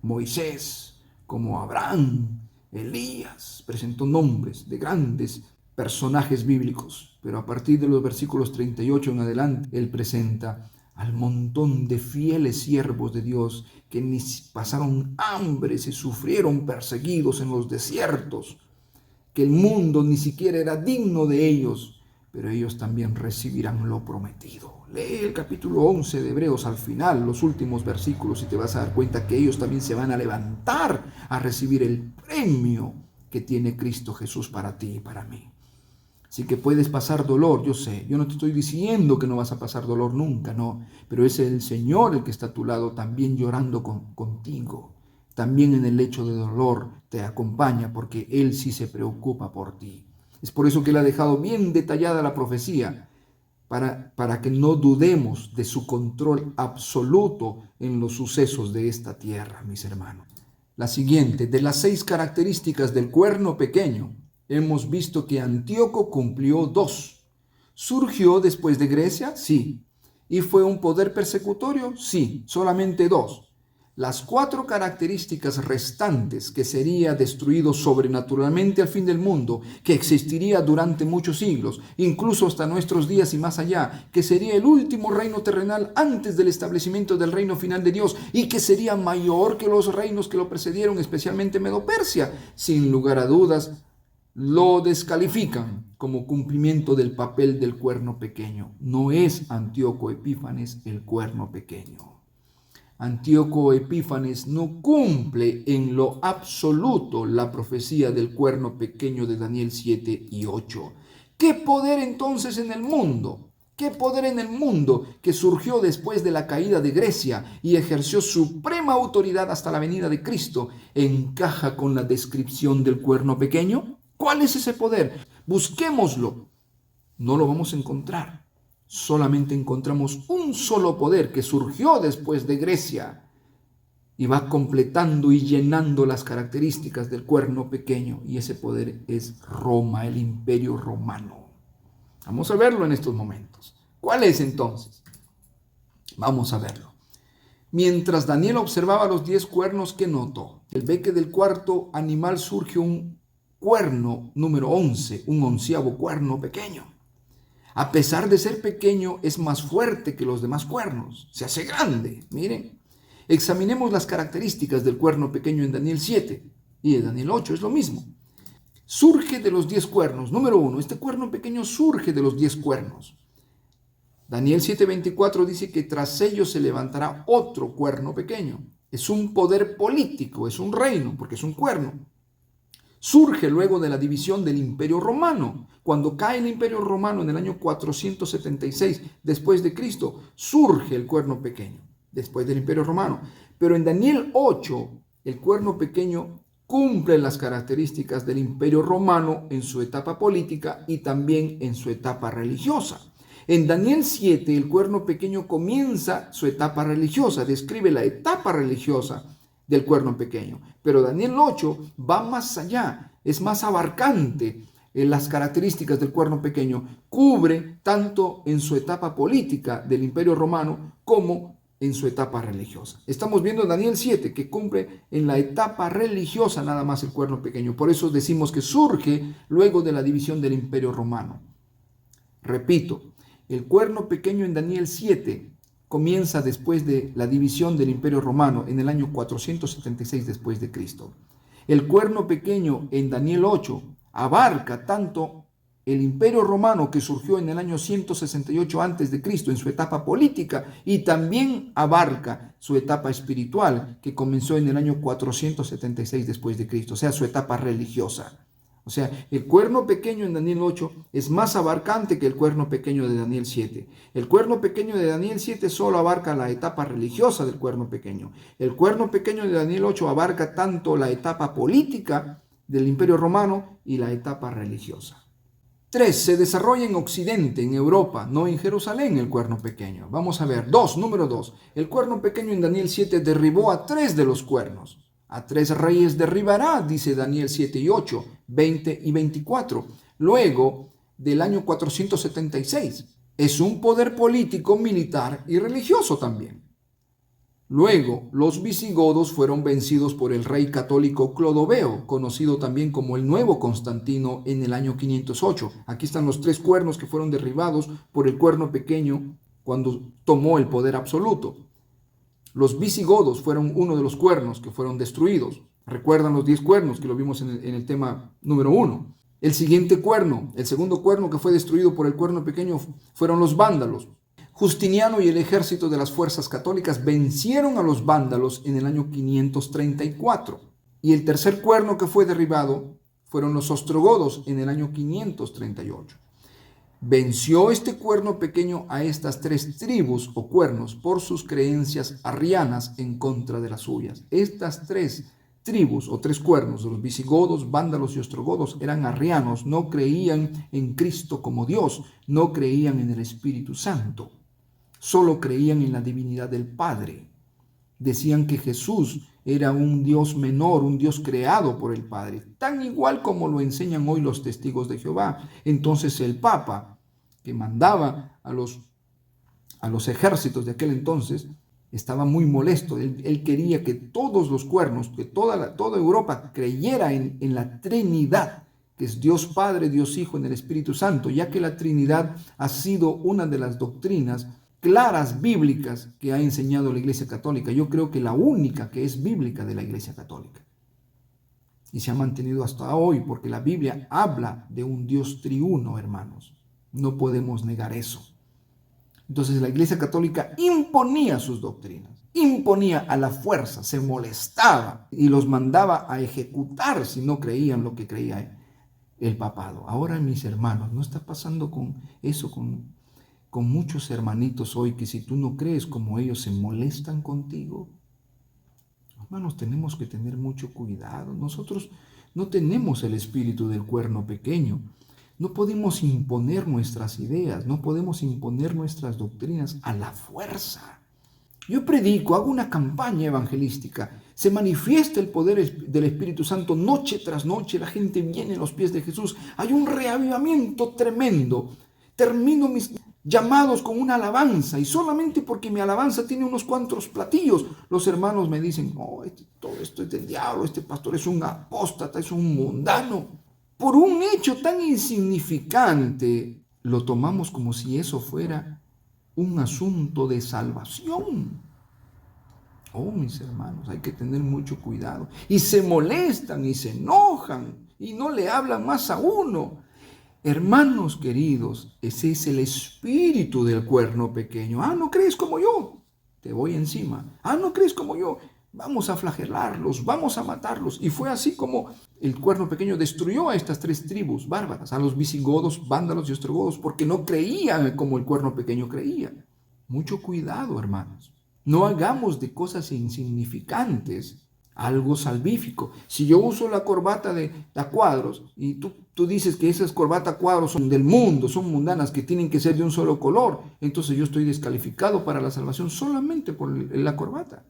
[SPEAKER 1] Moisés, como Abraham, Elías, presentó nombres de grandes personajes bíblicos. Pero a partir de los versículos 38 en adelante, Él presenta al montón de fieles siervos de Dios que ni pasaron hambre, se sufrieron perseguidos en los desiertos, que el mundo ni siquiera era digno de ellos, pero ellos también recibirán lo prometido. Lee el capítulo 11 de Hebreos al final, los últimos versículos, y te vas a dar cuenta que ellos también se van a levantar a recibir el premio que tiene Cristo Jesús para ti y para mí. Así que puedes pasar dolor, yo sé, yo no te estoy diciendo que no vas a pasar dolor nunca, no, pero es el Señor el que está a tu lado también llorando contigo, también en el lecho de dolor te acompaña porque Él sí se preocupa por ti. Es por eso que Él ha dejado bien detallada la profecía, para que no dudemos de su control absoluto en los sucesos de esta tierra, mis hermanos. La siguiente, de las 6 características del cuerno pequeño, hemos visto que Antíoco cumplió 2. ¿Surgió después de Grecia? Sí. ¿Y fue un poder persecutorio? Sí, solamente 2. Las 4 características restantes, que sería destruido sobrenaturalmente al fin del mundo, que existiría durante muchos siglos, incluso hasta nuestros días y más allá, que sería el último reino terrenal antes del establecimiento del reino final de Dios y que sería mayor que los reinos que lo precedieron, especialmente Medo-Persia, sin lugar a dudas, lo descalifican como cumplimiento del papel del cuerno pequeño. No es Antíoco Epífanes el cuerno pequeño. Antíoco Epífanes no cumple en lo absoluto la profecía del cuerno pequeño de Daniel 7 y 8. ¿Qué poder entonces en el mundo? ¿Qué poder en el mundo que surgió después de la caída de Grecia y ejerció suprema autoridad hasta la venida de Cristo encaja con la descripción del cuerno pequeño? ¿Cuál es ese poder? Busquémoslo. No lo vamos a encontrar. Solamente encontramos un solo poder que surgió después de Grecia y va completando y llenando las características del cuerno pequeño, y ese poder es Roma, el imperio romano. Vamos a verlo en estos momentos. ¿Cuál es entonces? Vamos a verlo. Mientras Daniel observaba los 10 cuernos que notó, él ve que del cuarto animal surge un cuerno número 11, un 11º cuerno pequeño. A pesar de ser pequeño, es más fuerte que los demás cuernos. Se hace grande. Miren, examinemos las características del cuerno pequeño en Daniel 7 y en Daniel 8, es lo mismo. Surge de los 10 cuernos. Número 1, este cuerno pequeño surge de los 10 cuernos. Daniel 7:24 dice que tras ellos se levantará otro cuerno pequeño. Es un poder político, es un reino, porque es un cuerno. Surge luego de la división del Imperio Romano. Cuando cae el Imperio Romano en el año 476 después de Cristo, surge el cuerno pequeño, después del Imperio Romano. Pero en Daniel 8, el cuerno pequeño cumple las características del Imperio Romano en su etapa política y también en su etapa religiosa. En Daniel 7, el cuerno pequeño comienza su etapa religiosa, describe la etapa religiosa del cuerno pequeño. Pero Daniel 8 va más allá, es más abarcante en las características del cuerno pequeño. Cubre tanto en su etapa política del Imperio Romano como en su etapa religiosa. Estamos viendo Daniel 7 que cumple en la etapa religiosa nada más el cuerno pequeño. Por eso decimos que surge luego de la división del Imperio Romano. Repito, el cuerno pequeño en Daniel 7 comienza después de la división del Imperio Romano en el año 476 después de Cristo. El cuerno pequeño en Daniel 8 abarca tanto el Imperio Romano que surgió en el año 168 antes de Cristo en su etapa política y también abarca su etapa espiritual que comenzó en el año 476 después de Cristo, o sea, su etapa religiosa. O sea, el cuerno pequeño en Daniel 8 es más abarcante que el cuerno pequeño de Daniel 7. El cuerno pequeño de Daniel 7 solo abarca la etapa religiosa del cuerno pequeño. El cuerno pequeño de Daniel 8 abarca tanto la etapa política del Imperio Romano y la etapa religiosa. 3. Se desarrolla en Occidente, en Europa, no en Jerusalén, el cuerno pequeño. Vamos a ver. Número 2. El cuerno pequeño en Daniel 7 derribó a 3 de los cuernos. A 3 reyes derribará, dice Daniel 7 y 8, 20 y 24. Luego del año 476. Es un poder político, militar y religioso también. Luego, los visigodos fueron vencidos por el rey católico Clodoveo, conocido también como el Nuevo Constantino, en el año 508. Aquí están los 3 cuernos que fueron derribados por el cuerno pequeño cuando tomó el poder absoluto. Los visigodos fueron uno de los cuernos que fueron destruidos. Recuerdan los 10 cuernos que lo vimos en el tema número 1. El siguiente cuerno, el segundo cuerno que fue destruido por el cuerno pequeño fueron los vándalos. Justiniano y el ejército de las fuerzas católicas vencieron a los vándalos en el año 534. Y el tercer cuerno que fue derribado fueron los ostrogodos en el año 538. Venció este cuerno pequeño a estas 3 tribus o cuernos por sus creencias arrianas en contra de las suyas. Estas 3 tribus o 3 cuernos, los visigodos, vándalos y ostrogodos, eran arrianos, no creían en Cristo como Dios, no creían en el Espíritu Santo, solo creían en la divinidad del Padre. Decían que Jesús era un Dios menor, un Dios creado por el Padre, tan igual como lo enseñan hoy los testigos de Jehová. Entonces el Papa, que mandaba a los ejércitos de aquel entonces, estaba muy molesto. Él quería que todos los cuernos, que toda Europa creyera en la Trinidad, que es Dios Padre, Dios Hijo en el Espíritu Santo, ya que la Trinidad ha sido una de las doctrinas claras bíblicas que ha enseñado la Iglesia Católica. Yo creo que la única que es bíblica de la Iglesia Católica. Y se ha mantenido hasta hoy, porque la Biblia habla de un Dios triuno, hermanos. No podemos negar eso. Entonces la Iglesia Católica imponía sus doctrinas, imponía a la fuerza, se molestaba y los mandaba a ejecutar si no creían lo que creía el papado. Ahora, mis hermanos, ¿no está pasando con eso, con muchos hermanitos hoy, que si tú no crees como ellos se molestan contigo? Hermanos, tenemos que tener mucho cuidado. Nosotros no tenemos el espíritu del cuerno pequeño. No podemos imponer nuestras ideas, no podemos imponer nuestras doctrinas a la fuerza. Yo predico, hago una campaña evangelística. Se manifiesta el poder del Espíritu Santo noche tras noche. La gente viene a los pies de Jesús. Hay un reavivamiento tremendo. Termino mis llamados con una alabanza, y solamente porque mi alabanza tiene unos cuantos platillos, los hermanos me dicen: "Oh, todo esto es del diablo, este pastor es un apóstata, es un mundano". Por un hecho tan insignificante, lo tomamos como si eso fuera un asunto de salvación. Oh, mis hermanos, hay que tener mucho cuidado. Y se molestan y se enojan y no le hablan más a uno. Hermanos queridos, ese es el espíritu del cuerno pequeño. Ah, ¿no crees como yo? Te voy encima. Ah, ¿no crees como yo? Vamos a flagelarlos, vamos a matarlos. Y fue así como el cuerno pequeño destruyó a estas 3 tribus bárbaras, a los visigodos, vándalos y ostrogodos, porque no creían como el cuerno pequeño creía. Mucho cuidado, hermanos. No hagamos de cosas insignificantes algo salvífico. Si yo uso la corbata a cuadros y tú dices que esas corbatas a cuadros son del mundo, son mundanas, que tienen que ser de un solo color, entonces yo estoy descalificado para la salvación solamente por la corbata.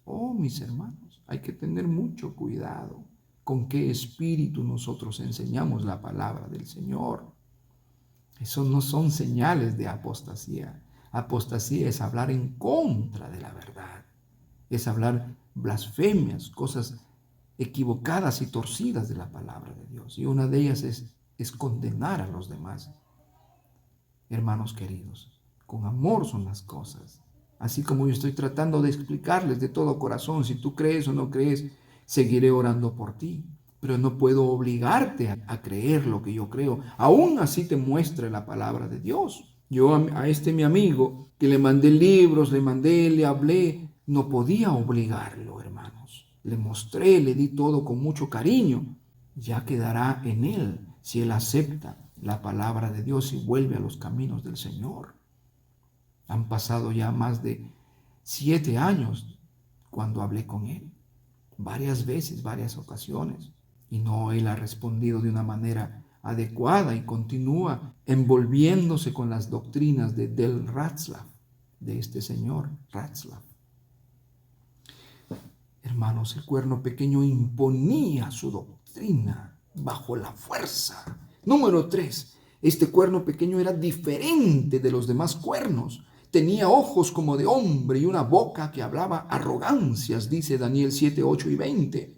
[SPEAKER 1] Oh, mis hermanos, hay que tener mucho cuidado con qué espíritu nosotros enseñamos la palabra del Señor. Eso no son señales de apostasía. Apostasía es hablar en contra de la verdad. Es hablar blasfemias, cosas equivocadas y torcidas de la palabra de Dios. Y una de ellas es condenar a los demás. Hermanos queridos, con amor son las cosas. Así como yo estoy tratando de explicarles de todo corazón, si tú crees o no crees, seguiré orando por ti. Pero no puedo obligarte a creer lo que yo creo. Aún así te muestre la palabra de Dios. Yo a este mi amigo, que le mandé libros, le hablé, no podía obligarlo, hermanos. Le mostré, le di todo con mucho cariño. Ya quedará en él si él acepta la palabra de Dios y vuelve a los caminos del Señor. Han pasado ya más de 7 años cuando hablé con él. Varias veces, varias ocasiones. Y no, él ha respondido de una manera adecuada y continúa envolviéndose con las doctrinas de Del Ratzlaff, de este señor Ratzlaff. Hermanos, el cuerno pequeño imponía su doctrina bajo la fuerza. Número 3, este cuerno pequeño era diferente de los demás cuernos. Tenía ojos como de hombre y una boca que hablaba arrogancias, dice Daniel 7, 8 y 20.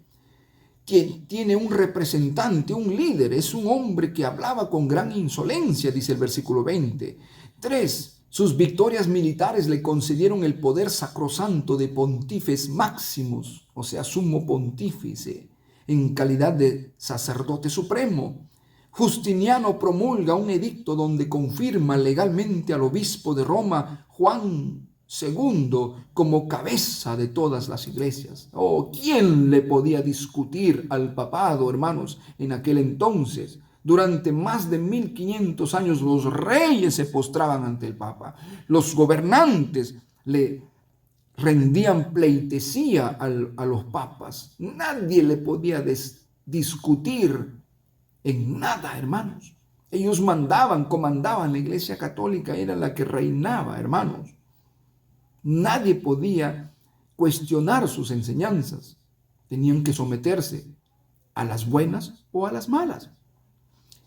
[SPEAKER 1] Tiene un representante, un líder, es un hombre que hablaba con gran insolencia, dice el versículo 20. 3. Sus victorias militares le concedieron el poder sacrosanto de Pontifex Maximus, o sea, sumo pontífice, en calidad de sacerdote supremo. Justiniano promulga un edicto donde confirma legalmente al obispo de Roma, Juan II, como cabeza de todas las iglesias. Oh, ¿quién le podía discutir al papado, hermanos, en aquel entonces? Durante más de 1500 años los reyes se postraban ante el Papa. Los gobernantes le rendían pleitesía a los papas. Nadie le podía discutir en nada, hermanos. Ellos mandaban, comandaban. La Iglesia Católica era la que reinaba, hermanos. Nadie podía cuestionar sus enseñanzas. Tenían que someterse a las buenas o a las malas.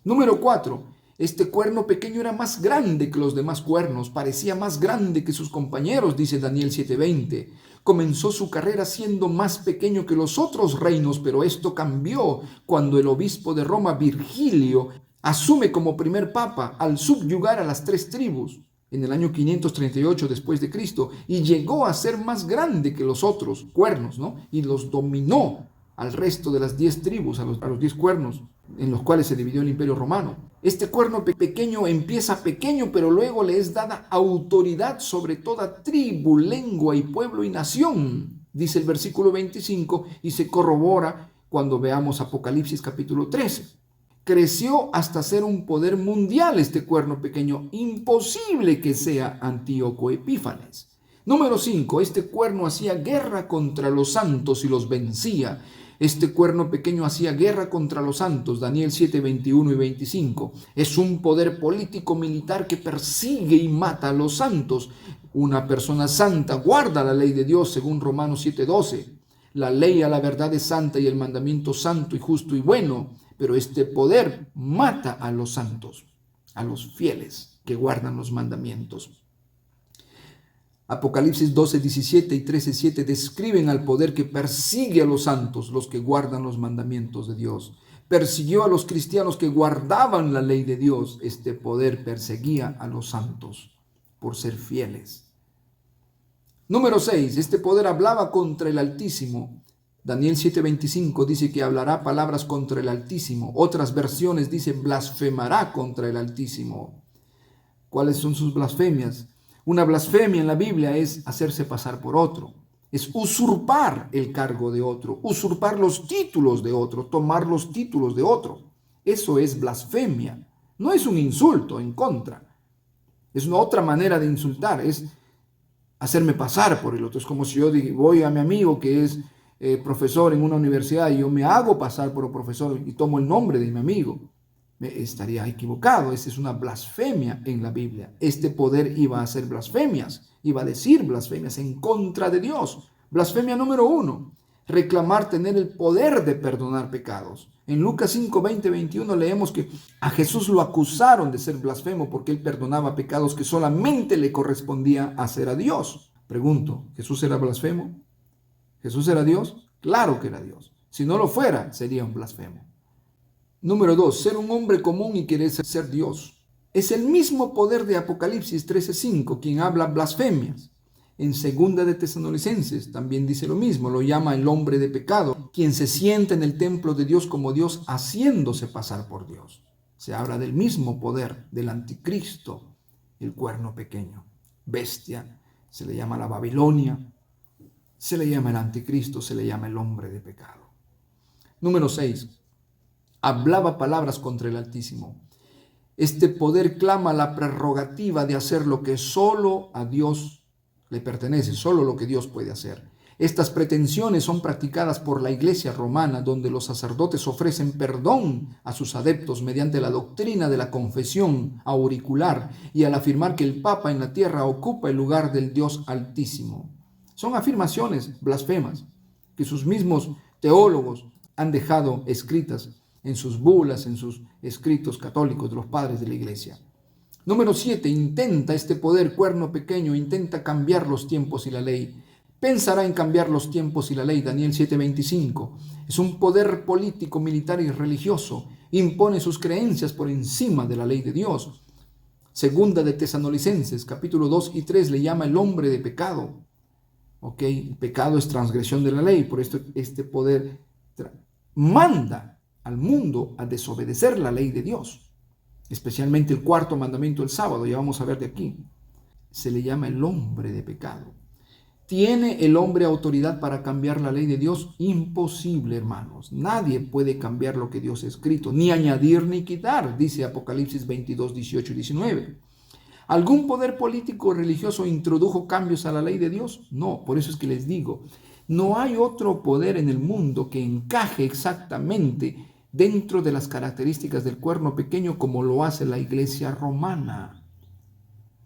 [SPEAKER 1] Número 4. Este cuerno pequeño era más grande que los demás cuernos. Parecía más grande que sus compañeros, dice Daniel 7:20. Comenzó su carrera siendo más pequeño que los otros reinos, pero esto cambió cuando el obispo de Roma, Virgilio, asume como primer papa al subyugar a las 3 tribus en el año 538 después de Cristo, y llegó a ser más grande que los otros cuernos, ¿no? Y los dominó al resto de las 10 tribus, a los 10 cuernos en los cuales se dividió el Imperio Romano. Este cuerno pequeño empieza pequeño, pero luego le es dada autoridad sobre toda tribu, lengua y pueblo y nación, dice el versículo 25, y se corrobora cuando veamos Apocalipsis capítulo 13. Creció hasta ser un poder mundial este cuerno pequeño. Imposible que sea Antíoco Epífanes. Número 5. Este cuerno hacía guerra contra los santos y los vencía. Este cuerno pequeño hacía guerra contra los santos, Daniel 7, 21 y 25. Es un poder político militar que persigue y mata a los santos. Una persona santa guarda la ley de Dios, según Romanos 7, 12. La ley a la verdad es santa y el mandamiento santo y justo y bueno, pero este poder mata a los santos, a los fieles que guardan los mandamientos. Apocalipsis 12, 17 y 13, 7 describen al poder que persigue a los santos, los que guardan los mandamientos de Dios. Persiguió a los cristianos que guardaban la ley de Dios. Este poder perseguía a los santos por ser fieles. Número 6. Este poder hablaba contra el Altísimo. Daniel 7:25 dice que hablará palabras contra el Altísimo. Otras versiones dicen blasfemará contra el Altísimo. ¿Cuáles son sus blasfemias? Una blasfemia en la Biblia es hacerse pasar por otro. Es usurpar el cargo de otro, usurpar los títulos de otro, tomar los títulos de otro. Eso es blasfemia. No es un insulto en contra. Es una otra manera de insultar. Es hacerme pasar por el otro. Es como si yo voy a mi amigo que es profesor en una universidad y yo me hago pasar por un profesor y tomo el nombre de mi amigo. Estaría equivocado. Esa es una blasfemia en la Biblia. Este poder iba a hacer blasfemias, iba a decir blasfemias en contra de Dios. Blasfemia número 1, reclamar tener el poder de perdonar pecados. En Lucas 5, 20, 21 leemos que a Jesús lo acusaron de ser blasfemo porque él perdonaba pecados que solamente le correspondía hacer a Dios. Pregunto, ¿Jesús era blasfemo? ¿Jesús era Dios? Claro que era Dios. Si no lo fuera, sería un blasfemo. Número 2, ser un hombre común y querer ser Dios. Es el mismo poder de Apocalipsis 13:5 quien habla blasfemias. En segunda de Tesalonicenses también dice lo mismo, lo llama el hombre de pecado, quien se sienta en el templo de Dios como Dios haciéndose pasar por Dios. Se habla del mismo poder del anticristo, el cuerno pequeño, bestia, se le llama la Babilonia, se le llama el anticristo, se le llama el hombre de pecado. Número 6. Hablaba palabras contra el Altísimo. Este poder clama la prerrogativa de hacer lo que solo a Dios le pertenece, solo lo que Dios puede hacer. Estas pretensiones son practicadas por la Iglesia romana, donde los sacerdotes ofrecen perdón a sus adeptos mediante la doctrina de la confesión auricular y al afirmar que el Papa en la tierra ocupa el lugar del Dios Altísimo. Son afirmaciones blasfemas que sus mismos teólogos han dejado escritas en sus bulas, en sus escritos católicos de los padres de la Iglesia. Número 7. Intenta este poder cuerno pequeño, intenta cambiar los tiempos y la ley. Pensará en cambiar los tiempos y la ley, Daniel 7:25. Es un poder político, militar y religioso. Impone sus creencias por encima de la ley de Dios. Segunda de Tesalonicenses, capítulo 2 y 3, le llama el hombre de pecado. El pecado es transgresión de la ley, por esto este poder manda al mundo a desobedecer la ley de Dios, especialmente el cuarto mandamiento del sábado, ya vamos a ver de aquí. Se le llama el hombre de pecado. ¿Tiene el hombre autoridad para cambiar la ley de Dios? Imposible, hermanos. Nadie puede cambiar lo que Dios ha escrito, ni añadir ni quitar, dice Apocalipsis 22, 18 y 19. ¿Algún poder político o religioso introdujo cambios a la ley de Dios? No, por eso es que les digo, no hay otro poder en el mundo que encaje exactamente dentro de las características del cuerno pequeño como lo hace la Iglesia romana.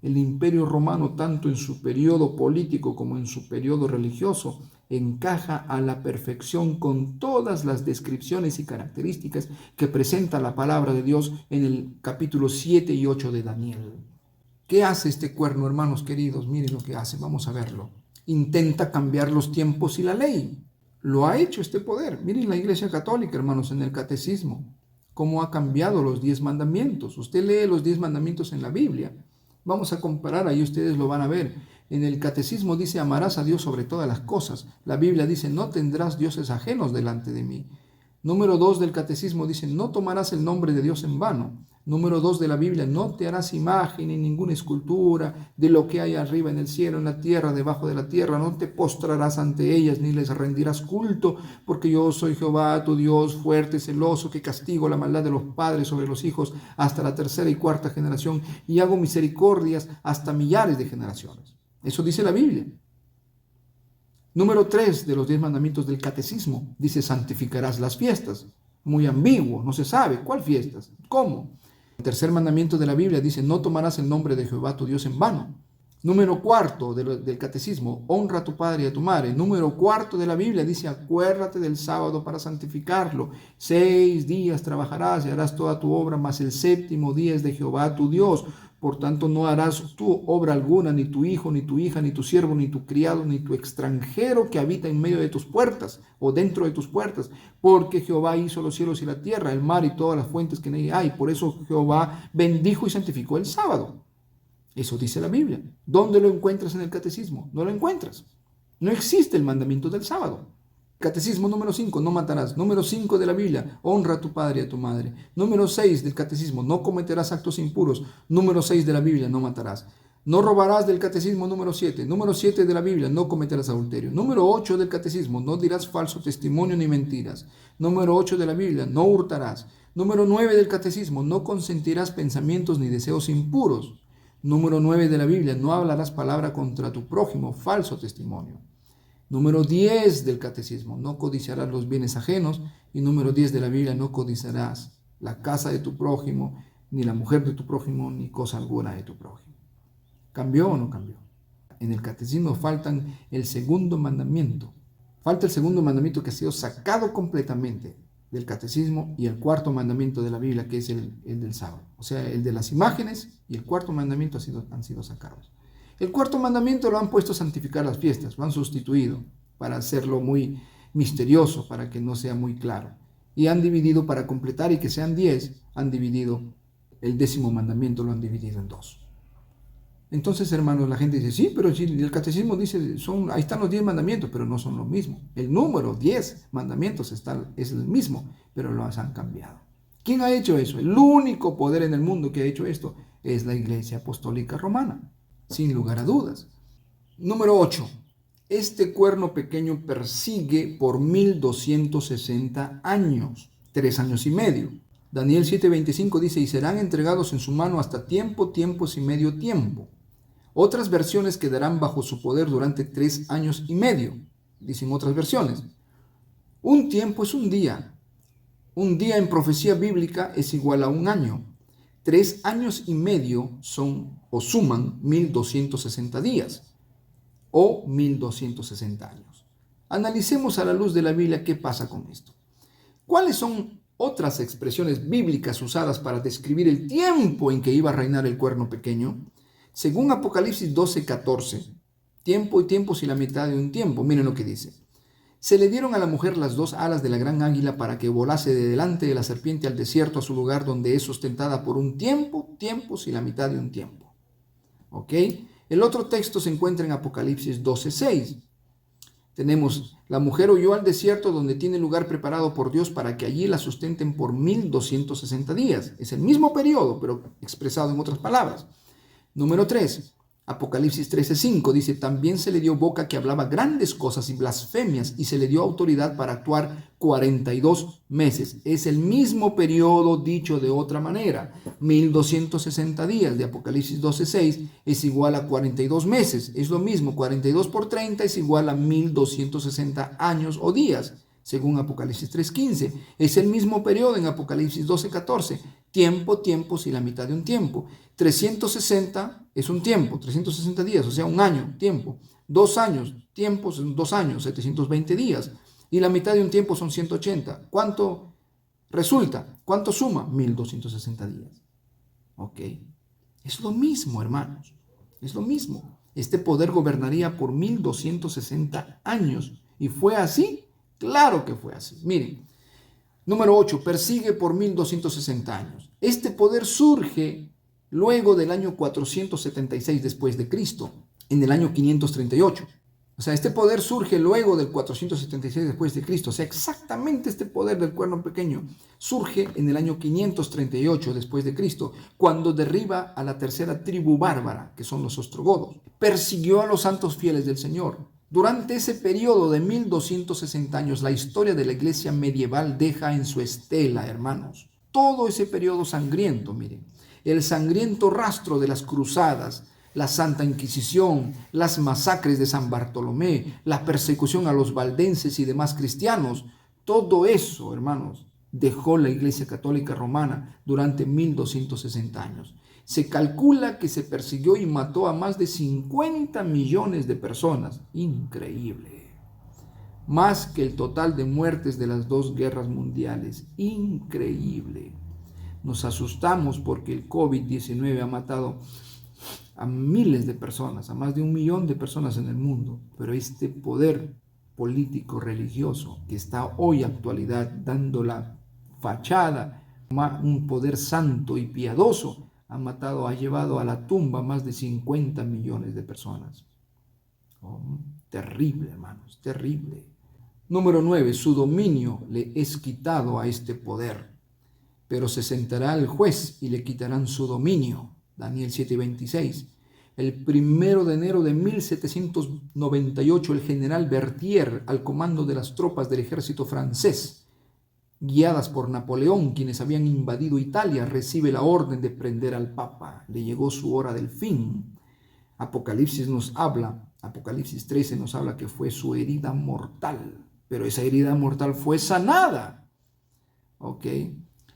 [SPEAKER 1] El Imperio Romano, tanto en su periodo político como en su periodo religioso, encaja a la perfección con todas las descripciones y características que presenta la palabra de Dios en el capítulo 7 y 8 de Daniel. ¿Qué hace este cuerno, hermanos queridos? Miren lo que hace, vamos a verlo. Intenta cambiar los tiempos y la ley. Lo ha hecho este poder. Miren la Iglesia Católica, hermanos, en el Catecismo, cómo ha cambiado los 10 mandamientos. Usted lee los 10 mandamientos en la Biblia. Vamos a comparar, ahí ustedes lo van a ver. En el Catecismo dice, amarás a Dios sobre todas las cosas. La Biblia dice, no tendrás dioses ajenos delante de mí. Número 2 del Catecismo dice, no tomarás el nombre de Dios en vano. Número 2 de la Biblia, no te harás imagen ni ninguna escultura de lo que hay arriba en el cielo, en la tierra, debajo de la tierra. No te postrarás ante ellas ni les rendirás culto, porque yo soy Jehová, tu Dios, fuerte, celoso, que castigo la maldad de los padres sobre los hijos hasta la tercera y cuarta generación, y hago misericordias hasta millares de generaciones. Eso dice la Biblia. Número 3 de los 10 mandamientos del catecismo dice: santificarás las fiestas. Muy ambiguo, no se sabe cuál fiestas, cómo. El tercer mandamiento de la Biblia dice: no tomarás el nombre de Jehová tu Dios en vano. Número 4 del catecismo: honra a tu padre y a tu madre. Número 4 de la Biblia dice: acuérdate del sábado para santificarlo. 6 días trabajarás y harás toda tu obra, mas el séptimo día es de Jehová tu Dios. Por tanto, no harás tú obra alguna, ni tu hijo, ni tu hija, ni tu siervo, ni tu criado, ni tu extranjero que habita en medio de tus puertas o dentro de tus puertas, porque Jehová hizo los cielos y la tierra, el mar y todas las fuentes que en ella hay. Por eso Jehová bendijo y santificó el sábado. Eso dice la Biblia. ¿Dónde lo encuentras en el catecismo? No lo encuentras. No existe el mandamiento del sábado. Catecismo número 5, no matarás. Número 5 de la Biblia: honra a tu padre y a tu madre. Número 6 del catecismo: no cometerás actos impuros. Número 6 de la Biblia: no matarás. No robarás, del catecismo número 7. Número 7 de la Biblia: no cometerás adulterio. Número 8 del catecismo: no dirás falso testimonio ni mentiras. Número 8 de la Biblia: no hurtarás. Número 9 del catecismo: no consentirás pensamientos ni deseos impuros. Número 9 de la Biblia: no hablarás palabra contra tu prójimo, falso testimonio. Número 10 del catecismo: no codiciarás los bienes ajenos. Y número 10 de la Biblia: no codiciarás la casa de tu prójimo, ni la mujer de tu prójimo, ni cosa alguna de tu prójimo. ¿Cambió o no cambió? En el catecismo faltan el segundo mandamiento. Falta el segundo mandamiento, que ha sido sacado completamente del catecismo, y el cuarto mandamiento de la Biblia, que es el del sábado. O sea, el de las imágenes y el cuarto mandamiento han sido sacados. El cuarto mandamiento lo han puesto a santificar las fiestas, lo han sustituido para hacerlo muy misterioso, para que no sea muy claro. Y han dividido, para completar y que sean 10, han dividido el 10º mandamiento, lo han dividido en 2. Entonces, hermanos, la gente dice: sí, pero si el catecismo dice, ahí están los 10 mandamientos, pero no son lo mismo. El número 10 mandamientos es el mismo, pero los han cambiado. ¿Quién ha hecho eso? El único poder en el mundo que ha hecho esto es la Iglesia Apostólica Romana, sin lugar a dudas. Número 8. Este cuerno pequeño persigue por 1260 años, 3 años y medio. Daniel 7:25 dice: y serán entregados en su mano hasta tiempos y medio tiempo. Otras versiones quedarán bajo su poder durante 3 años y medio, dicen otras versiones. Un tiempo es un día. Un día en profecía bíblica es igual a un año. 3 años y medio suman 1260 días o 1260 años. Analicemos a la luz de la Biblia qué pasa con esto. ¿Cuáles son otras expresiones bíblicas usadas para describir el tiempo en que iba a reinar el cuerno pequeño? Según Apocalipsis 12:14, tiempo y tiempos y la mitad de un tiempo. Miren lo que dice: se le dieron a la mujer las 2 alas de la gran águila para que volase de delante de la serpiente al desierto, a su lugar donde es sustentada por un tiempo, tiempos y la mitad de un tiempo. ¿Ok? El otro texto se encuentra en Apocalipsis 12:6. Tenemos: la mujer huyó al desierto, donde tiene lugar preparado por Dios para que allí la sustenten por 1260 días. Es el mismo periodo, pero expresado en otras palabras. Número 3, Apocalipsis 13:5 dice: también se le dio boca que hablaba grandes cosas y blasfemias, y se le dio autoridad para actuar 42 meses. Es el mismo periodo, dicho de otra manera. 1260 días de Apocalipsis 12:6 es igual a 42 meses. Es lo mismo, 42 por 30 es igual a 1260 años o días, según Apocalipsis 3:15. Es el mismo periodo en Apocalipsis 12:14. Tiempo, tiempos y la mitad de un tiempo. 360 es un tiempo, 360 días, o sea, un año, tiempo. 2 años, tiempos, 2 años, 720 días. Y la mitad de un tiempo son 180. ¿Cuánto resulta? ¿Cuánto suma? 1260 días. Ok. Es lo mismo, hermanos. Es lo mismo. Este poder gobernaría por 1260 años. ¿Y fue así? Claro que fue así. Miren. Número 8, persigue por 1260 años. Este poder surge luego del año 476 después de Cristo, en el año 538. O sea, este poder surge luego del 476 después de Cristo. O sea, exactamente este poder del cuerno pequeño surge en el año 538 después de Cristo, cuando derriba a la tercera tribu bárbara, que son los ostrogodos. Persiguió a los santos fieles del Señor. Durante ese periodo de 1260 años, la historia de la iglesia medieval deja en su estela, hermanos, todo ese periodo sangriento, miren, el sangriento rastro de las cruzadas, la Santa Inquisición, las masacres de San Bartolomé, la persecución a los valdenses y demás cristianos. Todo eso, hermanos, dejó la Iglesia Católica Romana durante 1260 años. Se calcula que se persiguió y mató a más de 50 millones de personas. Increíble. Más que el total de muertes de las 2 guerras mundiales. Increíble. Nos asustamos porque el COVID-19 ha matado a miles de personas, a más de 1 millón de personas en el mundo. Pero este poder político religioso que está hoy actualidad dando la fachada, un poder santo y piadoso, ha llevado a la tumba más de 50 millones de personas. Terrible, hermanos, terrible. Número 9, su dominio le es quitado a este poder, pero se sentará el juez y le quitarán su dominio. Daniel 7:26. El 1 de enero de 1798, el general Berthier, al comando de las tropas del ejército francés, guiadas por Napoleón, quienes habían invadido Italia, recibe la orden de prender al Papa. Le llegó su hora del fin. Apocalipsis 13 nos habla que fue su herida mortal, pero esa herida mortal fue sanada. ¿Ok?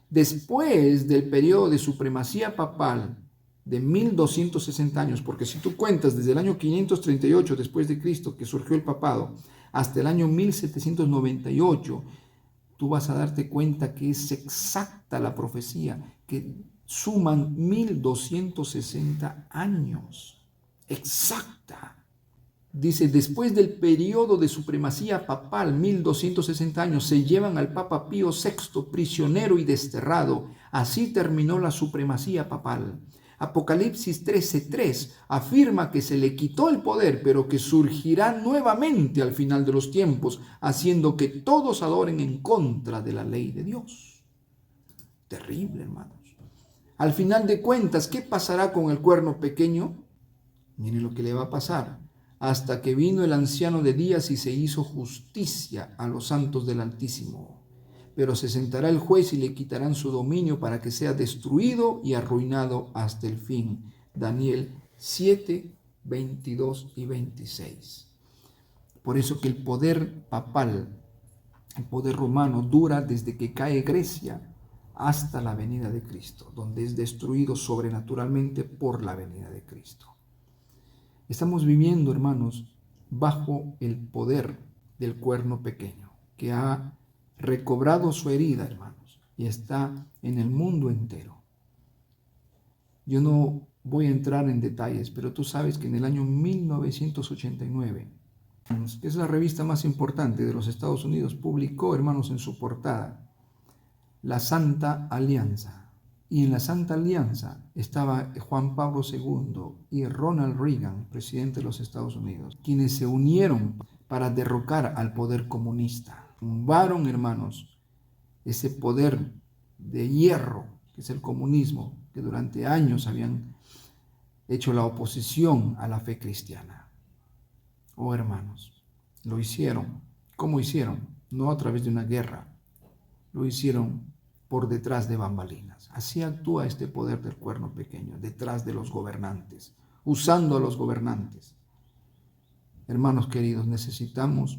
[SPEAKER 1] Después del periodo de supremacía papal de 1260 años, porque si tú cuentas desde el año 538 después de Cristo, que surgió el papado, hasta el año 1798, tú vas a darte cuenta que es exacta la profecía, que suman 1260 años. Exacta. Dice, después del periodo de supremacía papal, 1260 años, se llevan al Papa Pío VI prisionero y desterrado. Así terminó la supremacía papal. Apocalipsis 13:3 afirma que se le quitó el poder, pero que surgirá nuevamente al final de los tiempos, haciendo que todos adoren en contra de la ley de Dios. Terrible, hermanos. Al final de cuentas, ¿qué pasará con el cuerno pequeño? Miren lo que le va a pasar. Hasta que vino el anciano de días y se hizo justicia a los santos del Altísimo. Pero se sentará el juez y le quitarán su dominio para que sea destruido y arruinado hasta el fin. Daniel 7:22 y 26. Por eso que el poder papal, el poder romano, dura desde que cae Grecia hasta la venida de Cristo, donde es destruido sobrenaturalmente por la venida de Cristo. Estamos viviendo, hermanos, bajo el poder del cuerno pequeño, que ha recobrado su herida, hermanos, y está en el mundo entero. Yo no voy a entrar en detalles, pero tú sabes que en el año 1989, que es la revista más importante de los Estados Unidos, publicó, hermanos, en su portada, la Santa Alianza. Y en la Santa Alianza estaba Juan Pablo II y Ronald Reagan, presidente de los Estados Unidos, quienes se unieron para derrocar al poder comunista. Tumbaron, hermanos, ese poder de hierro, que es el comunismo, que durante años habían hecho la oposición a la fe cristiana. Oh, hermanos, lo hicieron. ¿Cómo hicieron? No a través de una guerra. Lo hicieron por detrás de bambalinas. Así actúa este poder del cuerno pequeño, detrás de los gobernantes, usando a los gobernantes. Hermanos queridos, necesitamos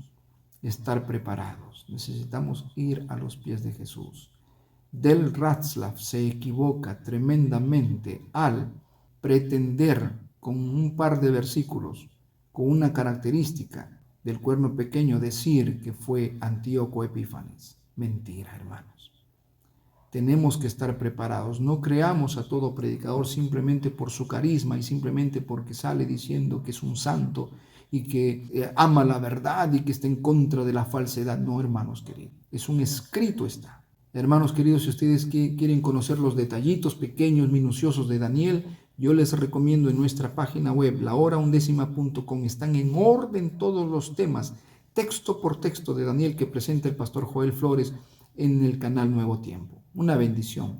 [SPEAKER 1] estar preparados, necesitamos ir a los pies de Jesús. Del Ratzlaff se equivoca tremendamente al pretender con un par de versículos, con una característica del cuerno pequeño, decir que fue Antíoco Epífanes. Mentira, hermanos. Tenemos que estar preparados. No creamos a todo predicador simplemente por su carisma y simplemente porque sale diciendo que es un santo y que ama la verdad y que está en contra de la falsedad. No, hermanos queridos. Es un escrito está. Hermanos queridos, si ustedes quieren conocer los detallitos pequeños, minuciosos de Daniel, yo les recomiendo en nuestra página web, lahoraundécima.com. Están en orden todos los temas, texto por texto de Daniel que presenta el pastor Joel Flores en el canal Nuevo Tiempo. Una bendición.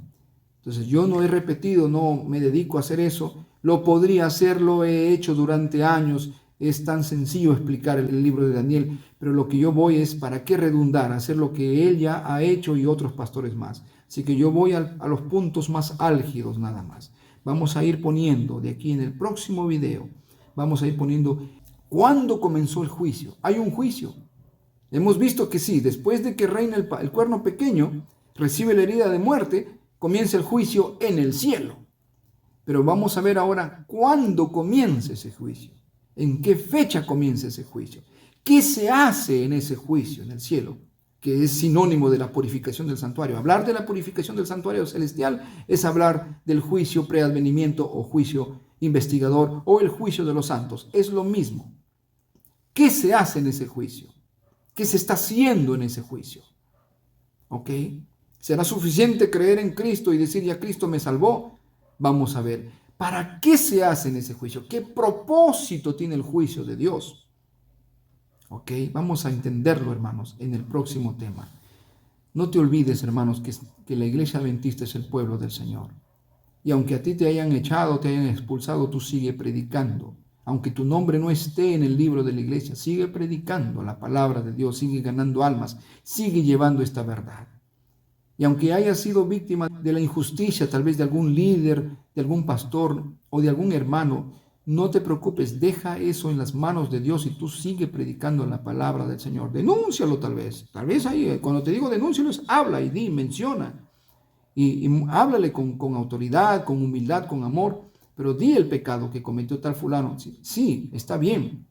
[SPEAKER 1] Entonces yo no he repetido, no me dedico a hacer eso. Lo podría hacer, lo he hecho durante años Es tan sencillo explicar el libro de Daniel, pero lo que yo voy es, ¿para qué redundar? Hacer lo que él ya ha hecho y otros pastores más. Así que yo voy a los puntos más álgidos nada más. Vamos a ir poniendo de aquí en el próximo video, vamos a ir poniendo cuándo comenzó el juicio. Hay un juicio. Hemos visto que sí, después de que reina el cuerno pequeño, recibe la herida de muerte, comienza el juicio en el cielo. Pero vamos a ver ahora cuándo comienza ese juicio. ¿En qué fecha comienza ese juicio? ¿Qué se hace en ese juicio en el cielo? Que es sinónimo de la purificación del santuario. Hablar de la purificación del santuario celestial es hablar del juicio preadvenimiento o juicio investigador o el juicio de los santos. Es lo mismo. ¿Qué se hace en ese juicio? ¿Qué se está haciendo en ese juicio? ¿Ok? ¿Será suficiente creer en Cristo y decir ya Cristo me salvó? Vamos a ver. ¿Para qué se hace en ese juicio? ¿Qué propósito tiene el juicio de Dios? ¿Ok? Vamos a entenderlo, hermanos, en el próximo tema. No te olvides, hermanos, que la iglesia adventista es el pueblo del Señor. Y aunque a ti te hayan echado, te hayan expulsado, tú sigue predicando. Aunque tu nombre no esté en el libro de la iglesia, sigue predicando la palabra de Dios, sigue ganando almas, sigue llevando esta verdad. Y aunque hayas sido víctima de la injusticia, tal vez de algún líder, de algún pastor o de algún hermano, no te preocupes, deja eso en las manos de Dios y tú sigue predicando la palabra del Señor. Denúncialo tal vez ahí, cuando te digo denúncialo, habla y di, menciona. Y háblale con autoridad, con humildad, con amor, pero di el pecado que cometió tal fulano. Sí, está bien,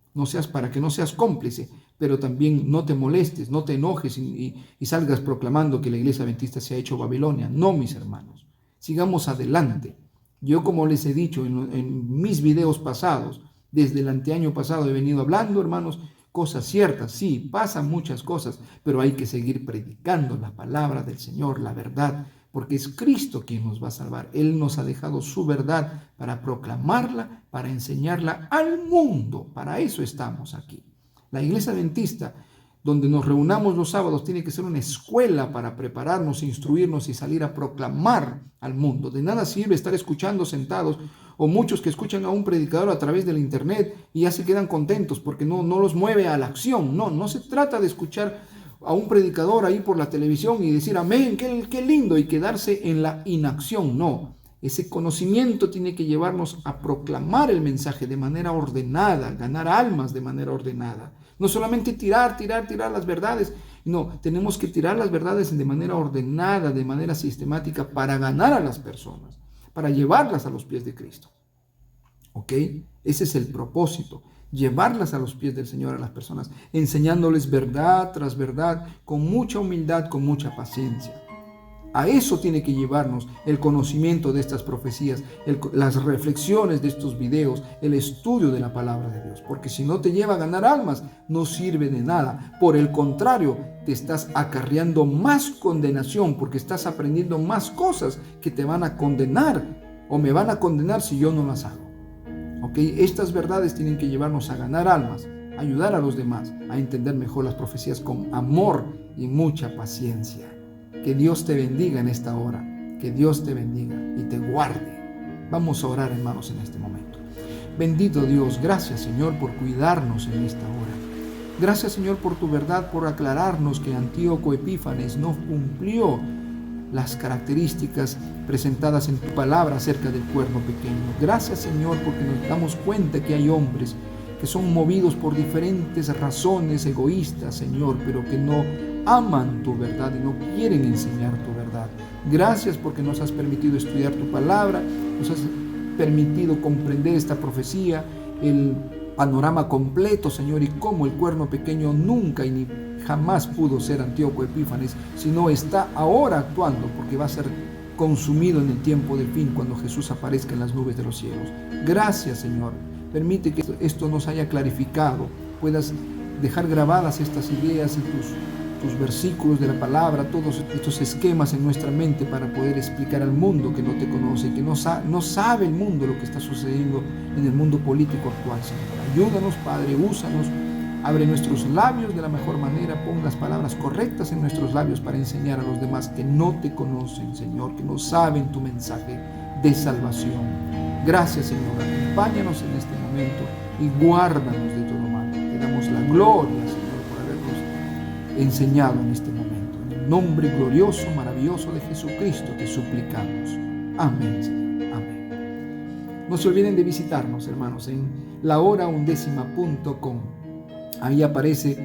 [SPEAKER 1] para que no seas cómplice, pero también no te molestes, no te enojes y salgas proclamando que la iglesia adventista se ha hecho Babilonia. No, mis hermanos, sigamos adelante. Yo, como les he dicho en mis videos pasados, desde el anteaño pasado he venido hablando, hermanos, cosas ciertas. Sí, pasan muchas cosas, pero hay que seguir predicando la palabra del Señor, la verdad, porque es Cristo quien nos va a salvar. Él nos ha dejado su verdad para proclamarla, para enseñarla al mundo. Para eso estamos aquí. La iglesia adventista, donde nos reunamos los sábados, tiene que ser una escuela para prepararnos, instruirnos y salir a proclamar al mundo. De nada sirve estar escuchando sentados, o muchos que escuchan a un predicador a través del internet y ya se quedan contentos porque no los mueve a la acción. No se trata de escuchar a un predicador ahí por la televisión y decir amén, qué lindo, y quedarse en la inacción. No, ese conocimiento tiene que llevarnos a proclamar el mensaje de manera ordenada, ganar almas de manera ordenada. No solamente tirar las verdades, no, tenemos que tirar las verdades de manera ordenada, de manera sistemática, para ganar a las personas, para llevarlas a los pies de Cristo. ¿Ok? Ese es el propósito. Llevarlas a los pies del Señor a las personas, enseñándoles verdad tras verdad, con mucha humildad, con mucha paciencia. A eso tiene que llevarnos el conocimiento de estas profecías, las reflexiones de estos videos, el estudio de la palabra de Dios. Porque si no te lleva a ganar almas, no sirve de nada. Por el contrario, te estás acarreando más condenación, porque estás aprendiendo más cosas que te van a condenar o me van a condenar si yo no las hago. ¿Ok? Estas verdades tienen que llevarnos a ganar almas, a ayudar a los demás, a entender mejor las profecías con amor y mucha paciencia. Que Dios te bendiga en esta hora, que Dios te bendiga y te guarde. Vamos a orar, hermanos, en este momento. Bendito Dios, gracias, Señor, por cuidarnos en esta hora. Gracias, Señor, por tu verdad, por aclararnos que Antíoco Epífanes no cumplió las características presentadas en tu palabra acerca del cuerno pequeño. Gracias, Señor, porque nos damos cuenta que hay hombres que son movidos por diferentes razones egoístas, Señor, pero que no aman tu verdad y no quieren enseñar tu verdad. Gracias porque nos has permitido estudiar tu palabra, nos has permitido comprender esta profecía, el panorama completo, Señor, y cómo el cuerno pequeño nunca y ni jamás pudo ser Antíoco Epífanes, sino está ahora actuando, porque va a ser consumido en el tiempo del fin, cuando Jesús aparezca en las nubes de los cielos. Gracias, Señor. Permite que esto nos haya clarificado, puedas dejar grabadas estas ideas en tus versículos de la palabra, todos estos esquemas en nuestra mente para poder explicar al mundo que no te conoce, que no sabe el mundo lo que está sucediendo en el mundo político actual, Señor. Ayúdanos, Padre, úsanos, abre nuestros labios de la mejor manera, pon las palabras correctas en nuestros labios para enseñar a los demás que no te conocen, Señor, que no saben tu mensaje de salvación. Gracias, Señor. Acompáñanos en este momento y guárdanos de todo mal. Te damos la gloria, Señor, por habernos enseñado en este momento. En el nombre glorioso, maravilloso de Jesucristo te suplicamos. Amén, Señor. Amén. No se olviden de visitarnos, hermanos, en lahoraundécima.com. Ahí aparece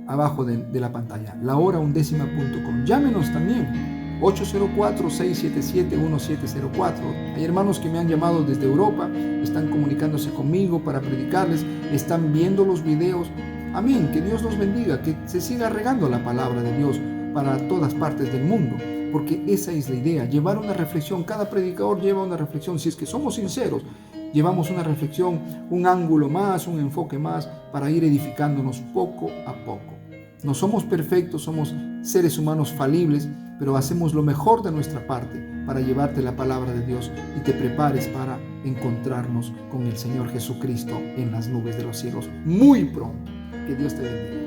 [SPEAKER 1] abajo de la pantalla, lahoraundécima.com. Llámenos también, 804-677-1704. Hay hermanos que me han llamado desde Europa, están comunicándose conmigo para predicarles, están viendo los videos. Amén, que Dios los bendiga, que se siga regando la palabra de Dios para todas partes del mundo, porque esa es la idea, llevar una reflexión. Cada predicador lleva una reflexión. Si es que somos sinceros, llevamos una reflexión, un ángulo más, un enfoque más, para ir edificándonos poco a poco. No somos perfectos, somos seres humanos falibles, pero hacemos lo mejor de nuestra parte para llevarte la palabra de Dios y te prepares para encontrarnos con el Señor Jesucristo en las nubes de los cielos muy pronto. Que Dios te bendiga.